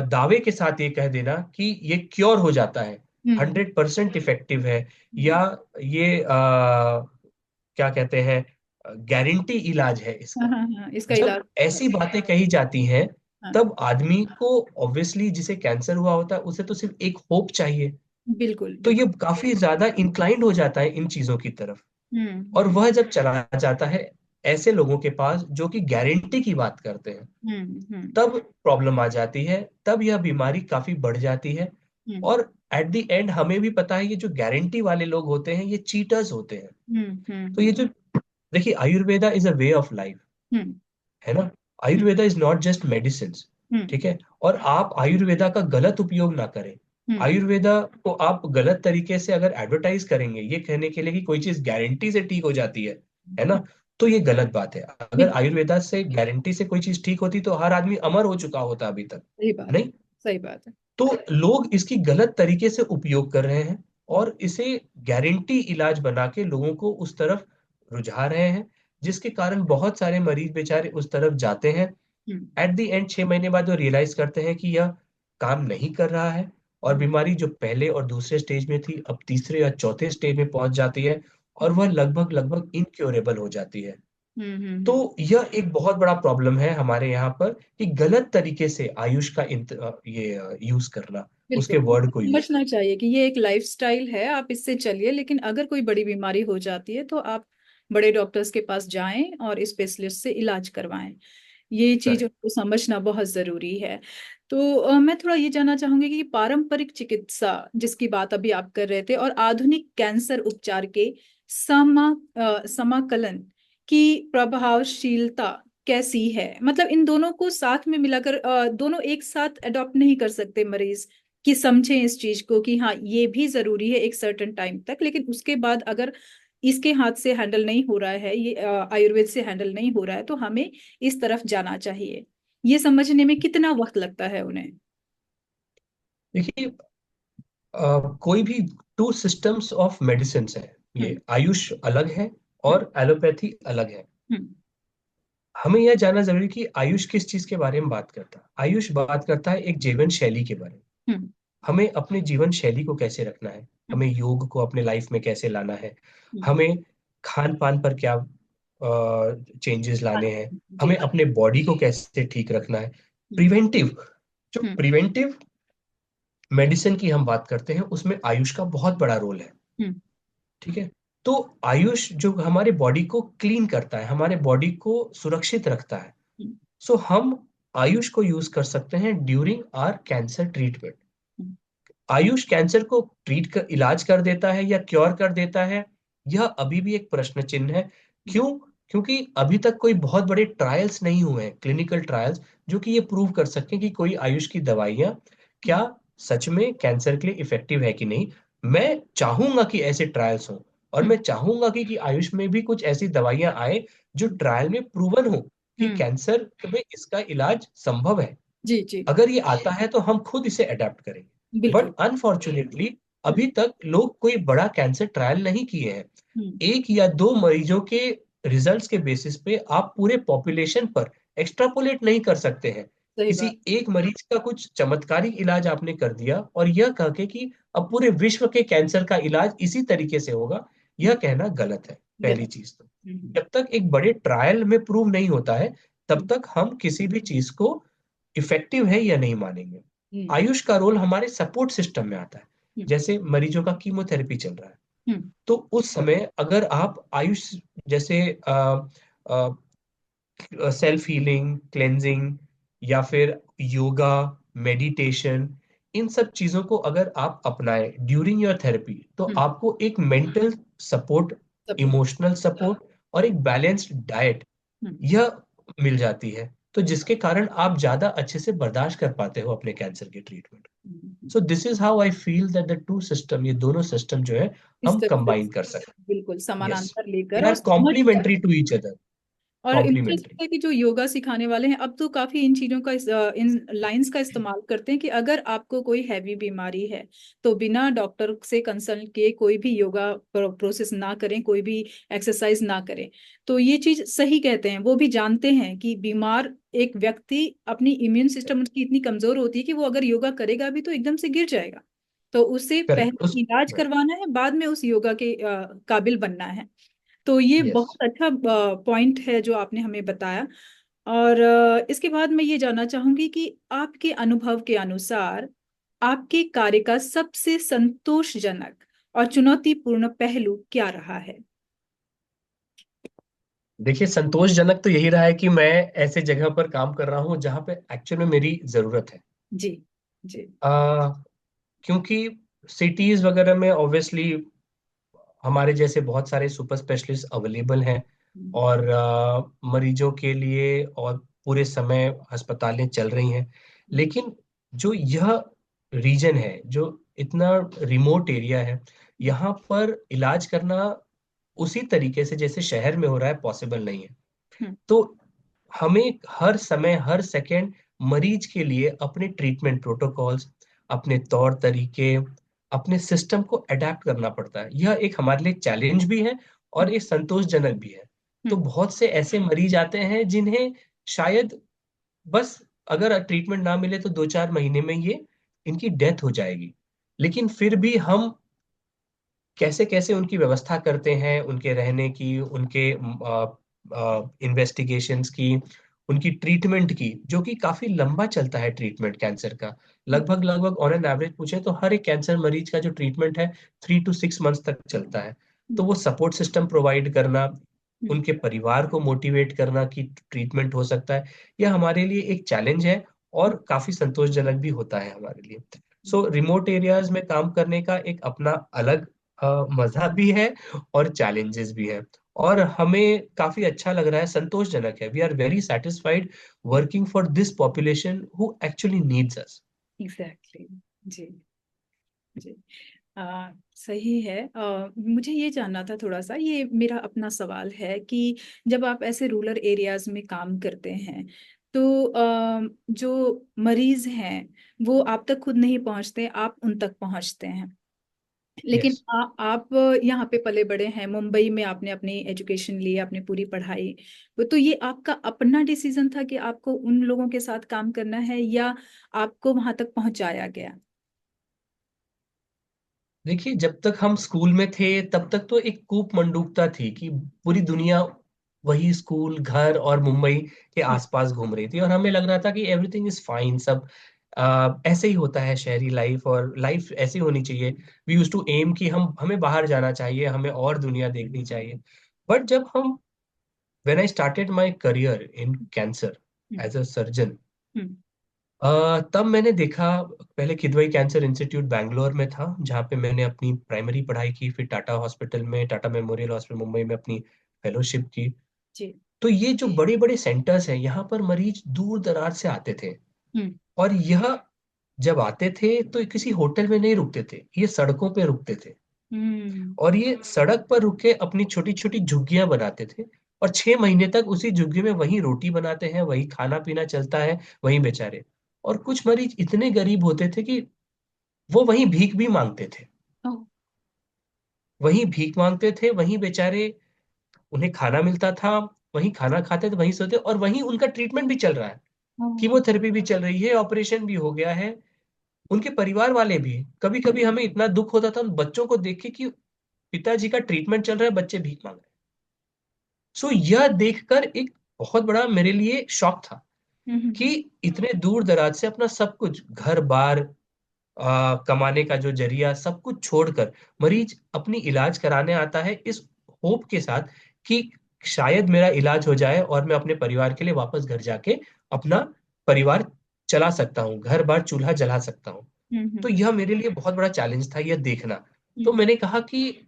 दावे के साथ ये कह देना कि ये क्योर हो जाता है, हम्म। 100% इफेक्टिव है, हम्म। या ये क्या कहते हैं, गारंटी इलाज है हाँ इसका। हाँ हाँ, इसका जब इलाज। ऐसी बातें कही जाती हैं, हाँ। तब आदमी को, ऑब्वियसली जिसे कैंसर हुआ होता है, उसे तो सिर्फ एक होप चाहिए। बिल्कुल तो ये बिल्कुल। काफी ज्यादा इंक्लाइंड हो जाता है इन चीजों की तरफ, और हम्म। वह जब चला जाता है ऐसे लोगों के पास जो कि गारंटी की बात करते हैं, हम्म। तब प्रॉब्लम आ जाती है, तब यह बीमारी काफी बढ़ जाती है। हम्म। और एट द एंड हमें भी पता है, ये जो गारंटी वाले लोग होते हैं ये चीटर्स होते हैं। तो ये हम्म। जो, देखिए, Ayurveda is a way of life, हम्म। है ना। हम्म। Ayurveda is not just medicine. हम्म। ठीक है। और आप आयुर्वेदा का गलत उपयोग ना करें। हम्म। आयुर्वेदा को आप गलत तरीके से अगर एडवर्टाइज करेंगे ये कहने के लिए कि कोई चीज गारंटी से ठीक हो जाती है हम्म। ना, तो ये गलत बात है। अगर बिल्कुल आयुर्वेदा से गारंटी से कोई चीज ठीक होती तो हर आदमी अमर हो चुका होता अभी तक। सही बात है। नहीं। सही बात है। तो लोग इसकी गलत तरीके से उपयोग कर रहे हैं, हम्म। और इसे गारंटी इलाज बना के लोगों को उस तरफ रुझा रहे हैं, जिसके कारण बहुत सारे मरीज बेचारे उस तरफ जाते हैं। हम्म। एट द एंड 6 महीने बाद वो रियलाइज करते हैं कि यह काम नहीं कर रहा है, और हम्म। बीमारी जो पहले और दूसरे स्टेज में थी अब तीसरे या चौथे स्टेज में पहुंच जाती है, और वह लगभग लगभग इनक्योरेबल हो जाती है। तो हम्म। यह एक बहुत बड़ा प्रॉब्लम है हमारे यहाँ पर, कि गलत तरीके से आयुष का ये यूज करना, बिल्कुल, उसके वर्ड को यूज समझना चाहिए कि ये एक लाइफस्टाइल है, आप इससे चलिए, लेकिन अगर कोई बड़ी बीमारी हो जाती है तो आप बड़े डॉक्टर्स के पास जाएं और स्पेशलिस्ट से इलाज करवाएं। ये चीज करें। को समझना बहुत जरूरी है। तो मैं थोड़ा ये जानना चाहूंगी कि पारंपरिक चिकित्सा जिसकी बात अभी आप कर रहे थे और आधुनिक कैंसर उपचार के समाकलन की प्रभावशीलता कैसी है? मतलब इन दोनों को साथ में मिलाकर दोनों एक साथ अडॉप्ट नहीं कर सकते मरीज, कि समझें इस चीज को कि हाँ ये भी जरूरी है एक सर्टेन टाइम तक, लेकिन उसके बाद अगर इसके हाथ से हैंडल नहीं हो रहा है, ये आयुर्वेद से हैंडल नहीं हो रहा है, तो हमें इस तरफ जाना चाहिए। ये समझने में कितना वक्त लगता है उन्हें? देखिए, कोई भी टू सिस्टम्स ऑफ मेडिसिन है, ये हम्म। आयुष अलग है हम्म। और एलोपैथी अलग है। हम्म। हमें यह जानना जरूरी है कि आयुष किस चीज के बारे में बात करता है। आयुष बात करता है एक जीवन शैली के बारे में। हम्म। हमें अपने जीवन शैली को कैसे रखना है, हम्म। हमें योग को अपने लाइफ में कैसे लाना है, हम्म। हमें खान पान पर क्या चेंजेस हाँ, लाने हैं, जी। हमें अपने बॉडी को कैसे ठीक रखना है। हम्म। प्रिवेंटिव, जो हम्म। प्रिवेंटिव मेडिसिन की हम बात करते हैं उसमें आयुष का बहुत बड़ा रोल है। हम्म। ठीक है। तो आयुष जो हमारे बॉडी को क्लीन करता है, हमारे बॉडी को सुरक्षित रखता है। हम्म। सो हम आयुष को यूज कर सकते हैं during our cancer treatment. Hmm. Ayush cancer को इलाज कर देता है या क्योर कर देता है, यह अभी भी एक प्रश्न चिन्ह है। क्यों? क्योंकि अभी तक कोई बहुत बड़े ट्रायल्स नहीं हुए हैं, क्लिनिकल ट्रायल्स, जो कि ये प्रूव कर सकें कि कोई आयुष की दवाइयां क्या सच में कैंसर के लिए इफेक्टिव है कि नहीं। मैं चाहूंगा कि ऐसे ट्रायल्स हों, और मैं हम्म। चाहूंगा कि आयुष में भी कुछ ऐसी दवाइयां आए जो ट्रायल में प्रूवन हो कि हम्म। कैंसर में इसका इलाज संभव है। जी जी। अगर ये आता है तो हम खुद इसे अडेप्ट करेंगे। बिल्कुल। बट अनफॉर्चुनेटली हम्म। अभी तक लोग कोई बड़ा कैंसर ट्रायल नहीं किए हैं। हम्म। एक या दो मरीजों के रिजल्ट्स के बेसिस पे आप पूरे पॉपुलेशन पर एक्सट्रापोलेट नहीं कर सकते हैं। सही किसी बात। एक मरीज का कुछ चमत्कारिक इलाज आपने कर दिया और यह कह के कि अब पूरे विश्व के कैंसर का इलाज इसी तरीके से होगा, यह हम्म। कहना गलत है। पहली गलत। चीज तो, हम्म। जब तक एक बड़े ट्रायल में प्रूव नहीं होता है तब हम्म। तक हम किसी भी चीज को इफेक्टिव है या नहीं मानेंगे। हम्म। आयुष का रोल हमारे सपोर्ट सिस्टम में आता है। हम्म। जैसे मरीजों का कीमोथेरेपी चल रहा है, हम्म। तो उस समय अगर आप आयुष जैसे सेल्फ हीलिंग, क्लेंजिंग, या फिर योगा, मेडिटेशन, इन सब चीजों को अगर आप अपनाएं ड्यूरिंग योर थेरेपी, तो हम्म। आपको एक mental support, support. Emotional support और एक बैलेंस्ड डाइट हम्म। यह मिल जाती है, तो जिसके कारण आप ज्यादा अच्छे से बर्दाश्त कर पाते हो अपने कैंसर के treatment. Hmm. So this is how I feel that the two system, ये दोनों सिस्टम जो है इस हम तरह से कंबाइन कर सकते बिल्कुल हैं। यस, समानांतर दे लेकर और आर समझ कर। Complementary to each other. और मुझे कॉम्प्लीमेंट्री। लगता है कि जो योगा सिखाने वाले हैं अब तो काफी इन चीजों का इन लाइंस का इस्तेमाल करते हैं कि अगर आपको कोई हैवी बीमारी है तो बिना डॉक्टर से कंसल्ट किए कोई भी योगा प्रोसेस ना करें, कोई भी एक्सरसाइज ना करें। तो ये चीज सही कहते हैं, वो भी जानते हैं कि बीमार एक व्यक्ति अपनी इम्यून सिस्टम उसकी इतनी कमजोर होती है कि वो अगर योगा करेगा भी तो एकदम से गिर जाएगा। तो उससे करेक्ट पहले उस। इलाज करवाना है, बाद में उस योगा के काबिल बनना है। तो ये यस। बहुत अच्छा पॉइंट है जो आपने हमें बताया। और इसके बाद मैं ये जानना चाहूंगी कि आपके अनुभव के अनुसार आपके कार्य का सबसे संतोषजनक और चुनौतीपूर्ण पहलू क्या रहा है? देखिए, संतोषजनक तो यही रहा है कि मैं ऐसे जगह पर काम कर रहा हूँ जहाँ पे एक्चुअल में मेरी जरूरत है। जी। जी। आ, क्योंकि सिटीज वगैरह में ऑब्वियसली हमारे जैसे बहुत सारे सुपर स्पेशलिस्ट अवेलेबल हैं, हम्म। और मरीजों के लिए और पूरे समय अस्पतालें चल रही हैं। लेकिन जो यह रीजन है, जो इतना रिमोट एरिया है, यहाँ पर इलाज करना उसी तरीके से जैसे शहर में हो रहा है पॉसिबल नहीं है। हम्म। तो हमें हर समय हर सेकंड मरीज के लिए अपने ट्रीटमेंट प्रोटोकॉल्स, अपने तौर तरीके, अपने सिस्टम को अडेप्ट करना पड़ता है। यह एक हमारे लिए चैलेंज भी है और हम्म। एक संतोषजनक भी है। तो हम्म। बहुत से ऐसे मरीज आते हैं जिन्हें शायद बस अगर ट्रीटमेंट ना मिले तो 2-4 महीने में ये इनकी डेथ हो जाएगी। लेकिन फिर भी हम कैसे कैसे उनकी व्यवस्था करते हैं, उनके रहने की, उनके इन्वेस्टिगेशंस की, उनकी ट्रीटमेंट की, जो कि काफी लंबा चलता है ट्रीटमेंट कैंसर का। लगभग लगभग ऑन एन एवरेज पूछे तो हर एक कैंसर मरीज का जो ट्रीटमेंट है 3 to 6 मंथ्स तक चलता है। तो हम्म। वो सपोर्ट सिस्टम प्रोवाइड करना, हम्म। उनके परिवार को मोटिवेट करना कि ट्रीटमेंट हो सकता है, यह हमारे लिए एक चैलेंज है और काफी संतोषजनक भी होता है हमारे लिए। सो रिमोट एरियाज में काम करने का एक अपना अलग मजा भी है और चैलेंजेस भी है। और हमें काफी अच्छा लग रहा है, संतोषजनक है। We are very satisfied working for this population who actually needs us. Exactly. जी। जी। सही है। मुझे ये जानना था थोड़ा सा, ये मेरा अपना सवाल है कि जब आप ऐसे रूरल एरियाज में काम करते हैं तो जो मरीज हैं वो आप तक खुद नहीं पहुंचते, आप उन तक पहुंचते हैं। लेकिन यस। आप यहाँ पे पले बड़े हैं, मुंबई में आपने अपनी एजुकेशन ली, आपने पूरी पढ़ाई। तो ये आपका अपना डिसीजन था कि आपको उन लोगों के साथ काम करना है, या आपको वहां तक पहुंचाया गया? देखिए, जब तक हम स्कूल में थे तब तक तो एक कूप मंडूकता थी कि पूरी दुनिया वही स्कूल, घर और मुंबई के हम्म। आसपास घूम रही थी, और हमें लग रहा था कि एवरीथिंग इज फाइन, सब ऐसे ही होता है शहरी लाइफ, और लाइफ ऐसी होनी चाहिए। वी यूज टू एम कि हमें बाहर जाना चाहिए, हमें और दुनिया देखनी चाहिए। बट जब हम when I started my career in cancer hmm. As a surgeon, hmm. तब मैंने देखा, पहले किदवई कैंसर इंस्टीट्यूट बैंगलोर में था जहाँ पे मैंने अपनी प्राइमरी पढ़ाई की, फिर टाटा हॉस्पिटल में, टाटा मेमोरियल हॉस्पिटल मुंबई में अपनी फेलोशिप की। जी। तो ये जो बड़े बड़े सेंटर्स हैं, यहाँ पर मरीज दूर दराज से आते थे। हम्म। और यह जब आते थे तो किसी होटल में नहीं रुकते थे, ये सड़कों पे रुकते थे। हम्म। और ये सड़क पर रुक के अपनी छोटी छोटी झुग्गियां बनाते थे, और 6 महीने तक उसी झुग्गी में वही रोटी बनाते हैं, वही खाना पीना चलता है, वही बेचारे। और कुछ मरीज इतने गरीब होते थे कि वो वहीं भीख भी मांगते थे, ओ। वहीं भीख मांगते थे, वहीं बेचारे, उन्हें खाना मिलता था, वहीं खाना खाते थे, वहीं सोते, और वहीं उनका ट्रीटमेंट भी चल रहा है। ओ। कीमोथेरेपी भी चल रही है, ऑपरेशन भी हो गया है। उनके परिवार वाले भी, कभी कभी हमें इतना दुख होता था उन बच्चों को देख के कि पिताजी का ट्रीटमेंट चल रहा है, बच्चे भीख मांग रहे हैं। सो यह देखकर एक बहुत बड़ा मेरे लिए शॉक था कि हम्म। इतने दूर दराज से अपना सब कुछ, घर बार, कमाने का जो जरिया, सब कुछ छोड़कर मरीज अपनी इलाज कराने आता है, इस होप के साथ कि शायद मेरा इलाज हो जाए और मैं अपने परिवार के लिए वापस घर जाके अपना परिवार चला सकता हूँ, घर बार चूल्हा जला सकता हूँ। तो हम्म। यह मेरे लिए बहुत बड़ा चैलेंज था, यह देखना। तो हम्म। मैंने कहा कि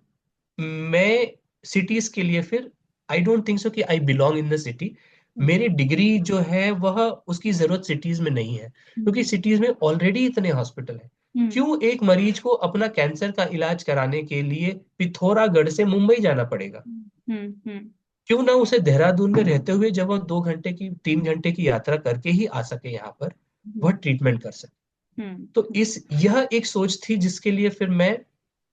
मैं सिटीज के लिए फिर, आई डोंट थिंक सो कि I belong in the city. Hmm. मेरी डिग्री जो है वह, उसकी जरूरत सिटीज में नहीं है, क्योंकि हम्म। सिटीज में ऑलरेडी इतने हॉस्पिटल हैं। हम्म। क्यों एक मरीज को अपना कैंसर का इलाज कराने के लिए पिथौरागढ़ से मुंबई जाना पड़ेगा? हम्म। हम्म। क्यों ना उसे देहरादून में रहते हुए, जब वह 2 घंटे की, 3 घंटे की यात्रा करके ही आ सके यहाँ पर, वह हम्म। ट्रीटमेंट कर सके। हम्म। तो इस यह एक सोच थी जिसके लिए फिर मैं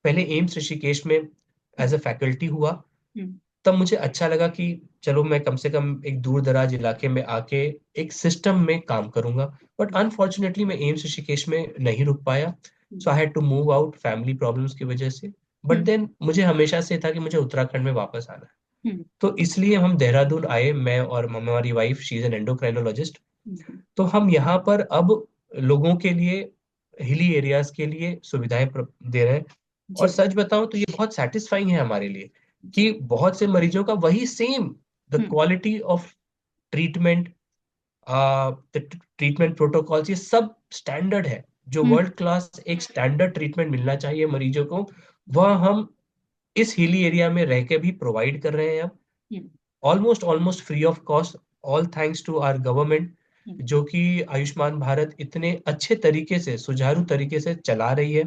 पहले एम्स ऋषिकेश में एज अ फैकल्टी हुआ। हम्म। तब मुझे अच्छा लगा कि चलो मैं कम से कम एक दूर दराज इलाके में आके एक सिस्टम में काम करूंगा। बट अनफॉर्चुनेटली मैं एम्स ऋषिकेश में नहीं रुक पाया। So I had to move out, family problems की वजह से। But hmm. देन मुझे हमेशा से था कि मुझे उत्तराखंड में वापस आना है। हम्म। तो इसलिए हम देहरादून आए, मैं और हमारी wife, she is an endocrinologist. Hmm. तो हम यहाँ पर अब लोगों के लिए, हिली एरियाज के लिए सुविधाएं दे रहे हैं। और जी। सच बताऊं तो ये बहुत सेटिस्फाइंग है हमारे लिए कि जी। बहुत से मरीजों का वही same, the hmm. Quality of treatment, treatment protocols, ये सब स्टैंडर्ड है। जो हम्म। वर्ल्ड क्लास एक स्टैंडर्ड ट्रीटमेंट मिलना चाहिए मरीजों को, वह हम इस हिली एरिया में रह के भी प्रोवाइड कर रहे हैं अब, हम्म। Almost almost free of cost. All thanks to our government, hmm. जो कि आयुष्मान भारत इतने अच्छे तरीके से, सुचारू तरीके से चला रही है।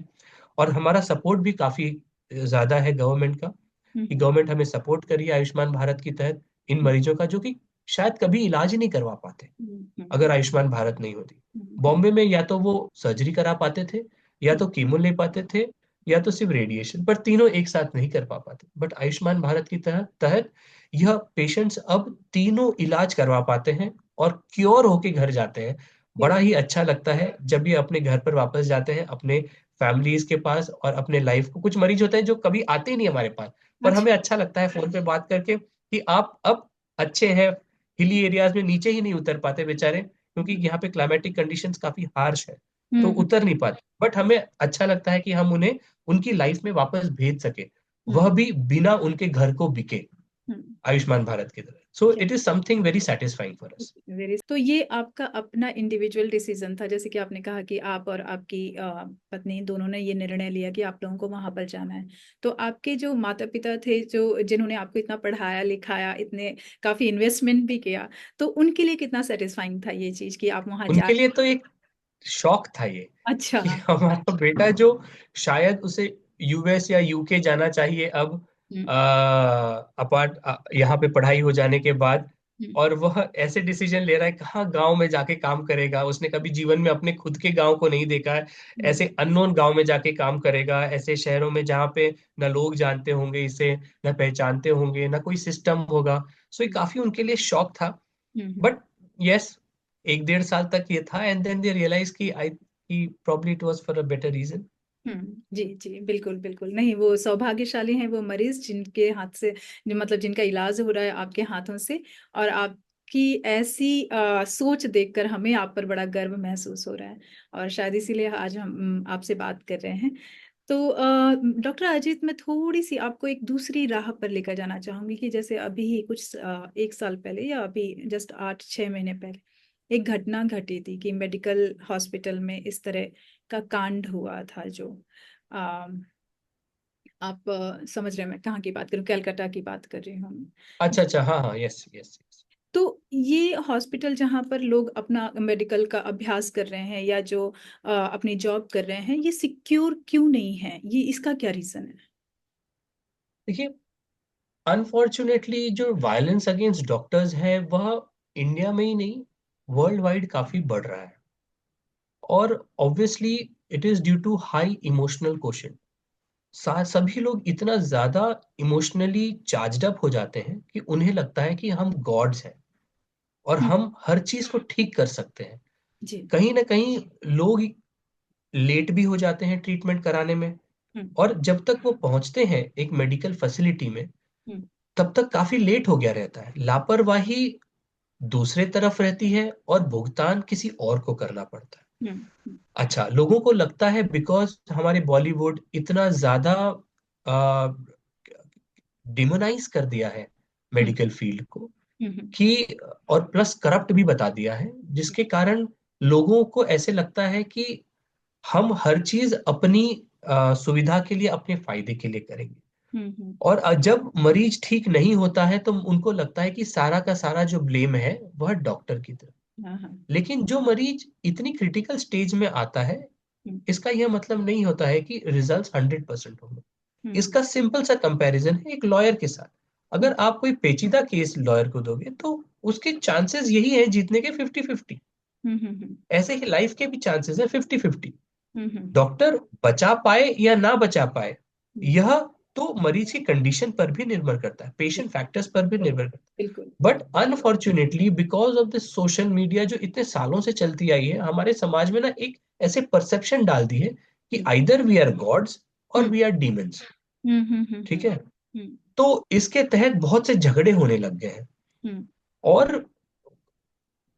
और हमारा सपोर्ट भी काफी ज्यादा है गवर्नमेंट का, कि हम्म। गवर्नमेंट हमें सपोर्ट करी है आयुष्मान भारत के तहत इन मरीजों का, जो कि शायद कभी इलाज ही नहीं करवा पाते हम्म। अगर आयुष्मान भारत नहीं होती। हम्म। बॉम्बे में या तो वो सर्जरी करा पाते थे, या तो कीमो ले पाते थे, या तो सिर्फ रेडिएशन, पर तीनों एक साथ नहीं कर पा पाते। बट आयुष्मान भारत की तहत यह पेशेंट्स अब तीनों इलाज करवा पाते हैं और क्योर होके घर जाते हैं। बड़ा ही अच्छा लगता है जब ये अपने घर पर वापस जाते हैं, अपने फैमिलीज के पास और अपने लाइफ को। कुछ मरीज होते हैं जो कभी आते ही नहीं हमारे पास, पर अच्छा। हमें अच्छा लगता है फोन पे बात करके कि आप अब अच्छे हैं। हिली एरियाज में नीचे ही नहीं उतर पाते बेचारे, क्योंकि यहाँ पे क्लाइमेटिक कंडीशंस काफी हार्श है, तो हम्म। उतर नहीं पाते। बट हमें अच्छा लगता है कि हम उन्हें उनकी लाइफ में वापस भेज सके, हम्म। वह भी बिना उनके घर को बिके, हम्म। आयुष्मान भारत की तरह। So it is something very satisfying for us. Very, तो ये आपका अपना इंडिविजुअल डिसीजन था, जैसे कि आपने कहा कि आप और आपकी पत्नी दोनों ने ये निर्णय लिया कि आप लोगों को वहां पर जाना है। तो आपके जो माता पिता थे, जो जिन्होंने आपको इतना पढ़ाया लिखाया, इतने काफी इन्वेस्टमेंट भी किया, तो उनके लिए कितना सेटिस्फाइंग था ये चीज कि आप वहां जा। उनके लिए तो एक शौक था ये, अच्छा। कि हमारा बेटा जो शायद उसे यूएस या यूके जाना चाहिए अब, हम्म। अपार्ट यहाँ पे पढ़ाई हो जाने के बाद, हम्म। और वह ऐसे डिसीजन ले रहा है कहाँ गांव में जाके काम करेगा। उसने कभी जीवन में अपने खुद के गांव को नहीं देखा है। हम्म। ऐसे अननोन गांव में जाके काम करेगा, ऐसे शहरों में जहाँ पे न लोग जानते होंगे इसे, न पहचानते होंगे, न कोई सिस्टम होगा। सो ये काफी उनके लिए शॉक था। हम्म। बट यस, 1-1.5 साल तक ये था, एंड देन दे रियलाइज कि आई कि probably it was for a better reason. जी जी, बिल्कुल बिल्कुल। नहीं, वो सौभाग्यशाली हैं वो मरीज जिनके हाथ से, जो मतलब जिनका इलाज हो रहा है आपके हाथों से। और आपकी ऐसी सोच देखकर हमें आप पर बड़ा गर्व महसूस हो रहा है। और शायद इसीलिए आज हम आपसे बात कर रहे हैं। तो डॉक्टर अजीत, मैं थोड़ी सी आपको एक दूसरी राह पर लेकर जाना चाहूंगी कि जैसे अभी कुछ 1 साल पहले या अभी जस्ट 8-6 महीने पहले एक घटना घटी थी कि मेडिकल हॉस्पिटल में इस तरह का कांड हुआ था, जो आ, आप समझ रहे हैं मैं कहाँ की बात करूँ, कलकत्ता की बात कर रही हूँ। अच्छा अच्छा, हाँ हाँ, यस यस यस। तो ये हॉस्पिटल जहाँ पर लोग अपना मेडिकल का अभ्यास कर रहे हैं या जो अपनी जॉब कर रहे हैं, ये सिक्योर क्यों नहीं है? ये इसका क्या रीजन है? देखिए, अनफॉर्चुनेटली जो वायलेंस अगेंस्ट डॉक्टर्स है वह इंडिया में ही नहीं, वर्ल्ड वाइड काफी बढ़ रहा है। और obviously it is due to high emotional quotient. सभी लोग इतना ज्यादा इमोशनली चार्ज्ड अप हो जाते हैं कि उन्हें लगता है कि हम गॉड्स हैं और हम्म। हम हर चीज को ठीक कर सकते हैं। जी। कहीं ना कहीं लोग लेट भी हो जाते हैं ट्रीटमेंट कराने में। हम्म। और जब तक वो पहुंचते हैं एक मेडिकल फैसिलिटी में, हम्म। तब तक काफी लेट हो गया रहता है। लापरवाही दूसरे तरफ रहती है और भुगतान किसी और को करना पड़ता है। हम्म। हम्म। अच्छा, लोगों को लगता है बिकॉज हमारे बॉलीवुड इतना ज्यादा डिमोनाइज कर दिया है हम्म। मेडिकल फील्ड को, हम्म। कि और प्लस करप्ट भी बता दिया है, जिसके कारण लोगों को ऐसे लगता है कि हम हर चीज अपनी सुविधा के लिए, अपने फायदे के लिए करेंगे। हम्म। हम्म। और जब मरीज ठीक नहीं होता है तो उनको लगता है कि सारा का सारा जो ब्लेम है वह डॉक्टर की तरफ। हाँ हाँ। लेकिन जो मरीज इतनी क्रिटिकल स्टेज में आता है, हम्म। इसका यह मतलब नहीं होता है कि रिजल्ट्स 100% होंगे। हम्म। इसका सिंपल सा कंपैरिजन है एक लॉयर के साथ। अगर हम्म। आप कोई पेचीदा केस लॉयर को दोगे तो उसके चांसेस यही है जीतने के 50-50। हम्म। हम्म। ऐसे ही लाइफ के भी चांसेस है 50-50। हम्म। हम्म। डॉक्टर बचा पाए या ना बचा पाए, हम्म। यह तो मरीज की कंडीशन पर भी निर्भर करता है, जी, पेशेंट फैक्टर्स पर भी निर्भर करता है। बिल्कुल। But unfortunately because of this social media जो इतने सालों से चलती आई है, हमारे समाज में ना एक ऐसे परसेप्शन डाल दी है कि hmm. Either we are gods और hmm. We are demons. Hmm. Hmm. ठीक है। हम्म। तो इसके तहत बहुत से झगड़े होने लग गए हैं। हम्म। और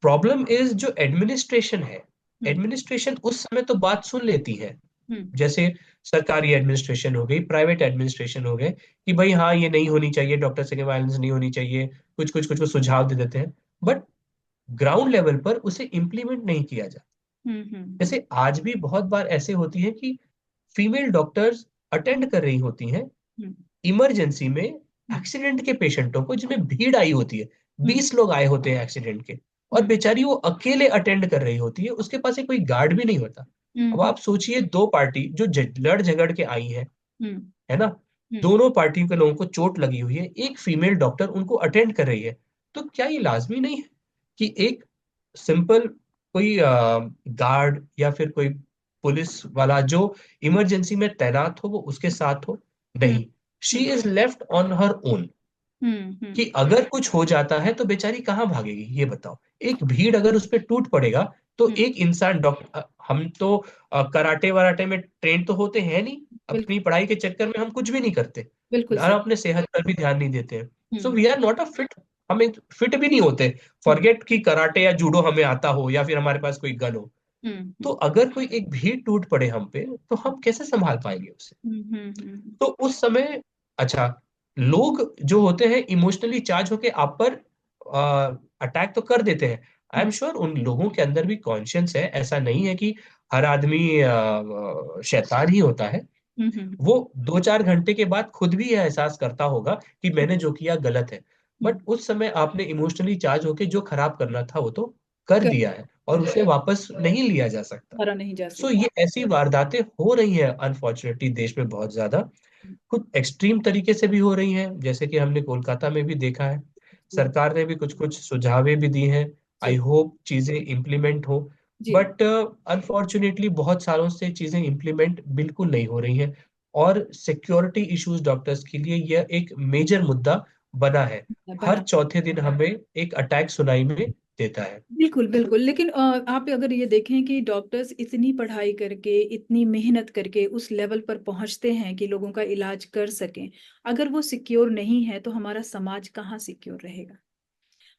प्रॉब्लम इज जो एडमिनिस्ट्रेशन है, हम्म। एडमिनिस्ट्रेशन उस समय तो बात सुन लेती है। हम्म। जैसे सरकारी एडमिनिस्ट्रेशन हो गई, प्राइवेट एडमिनिस्ट्रेशन हो गए, कि भाई हाँ ये नहीं होनी चाहिए, डॉक्टर से वायलेंस नहीं होनी चाहिए, कुछ कुछ कुछ कुछ सुझाव दे देते हैं। बट ग्राउंड लेवल पर उसे इम्प्लीमेंट नहीं किया जाता। हम्म। हम्म। जैसे आज भी बहुत बार ऐसे होती है कि फीमेल डॉक्टर्स अटेंड कर रही होती हैं हम्म। इमरजेंसी में हम्म। एक्सीडेंट के पेशेंटों को, जिनमें भीड़ आई होती है, हम्म। 20 लोग आए होते हैं एक्सीडेंट के, और हम्म। बेचारी वो अकेले अटेंड कर रही होती है, उसके पास एक कोई गार्ड भी नहीं होता। अब हम्म। आप सोचिए, दो पार्टी जो लड़ झगड़ के आई है हम्म। है ना, हम्म। दोनों पार्टियों के लोगों को चोट लगी हुई है, एक फीमेल डॉक्टर उनको अटेंड कर रही है। तो क्या ये लाजमी नहीं है कि एक सिंपल कोई गार्ड या फिर कोई पुलिस वाला जो इमरजेंसी में तैनात हो वो उसके साथ हो? हम्म। नहीं, she is left on her own. Hmm. Hmm. कि अगर कुछ हो जाता है तो बेचारी कहाँ भागेगी, ये बताओ। एक भीड़ अगर उस पर टूट पड़ेगा तो हम्म। एक इंसान, डॉक्टर, हम तो कराटे वराटे में ट्रेन तो होते हैं नहीं, अपनी बिल्कुल। पढ़ाई के चक्कर में हम कुछ भी नहीं करते, बिल्कुल और सही। अपने सेहत पर भी ध्यान नहीं देते हैं। सो hmm. We are not a fit, हम एक फिट भी नहीं होते। हम्म। फॉरगेट कि कराटे या जूडो हमें आता हो या फिर हमारे पास कोई गन हो। हम्म। तो अगर कोई एक भीड़ टूट पड़े हम पे, तो हम कैसे संभाल पाएंगे उसे? हम्म। हम्म। तो उस समय, अच्छा, लोग जो होते हैं इमोशनली चार्ज होके आप पर अटैक तो कर देते हैं। I am hmm. श्योर उन लोगों के अंदर भी कॉन्शियंस है, ऐसा नहीं है कि हर आदमी शैतान ही होता है। हम्म। हम्म। वो 2-4 घंटे के बाद खुद भी यह एहसास करता होगा कि मैंने जो किया गलत है। बट हम्म। उस समय आपने इमोशनली चार्ज होके जो खराब करना था वो तो कर कर दिया है और उसे वापस नहीं लिया जा सकता। करा नहीं जा सो सकता। ये ऐसी वारदातें हो रही हैं अनफॉर्चुनेटली देश में बहुत ज्यादा। कुछ एक्सट्रीम तरीके से भी हो रही हैं, जैसे कि हमने कोलकाता में भी देखा है। जी सरकार ने भी कुछ कुछ सुझावें भी दी हैं। आई जी होप चीजें इम्प्लीमेंट हो। जी। बट अनफॉर्चुनेटली बहुत सालों से चीजें इम्प्लीमेंट बिल्कुल नहीं हो रही हैं। और सिक्योरिटी इश्यूज डॉक्टर्स के लिए यह एक मेजर मुद्दा बना है। हर बना। चौथे दिन हमें एक अटैक सुनाई में देता है। बिल्कुल बिल्कुल, लेकिन आप अगर ये देखें कि डॉक्टर्स इतनी पढ़ाई करके, इतनी मेहनत करके उस लेवल पर पहुंचते हैं कि लोगों का इलाज कर सकें, अगर वो सिक्योर नहीं है तो हमारा समाज कहाँ सिक्योर रहेगा।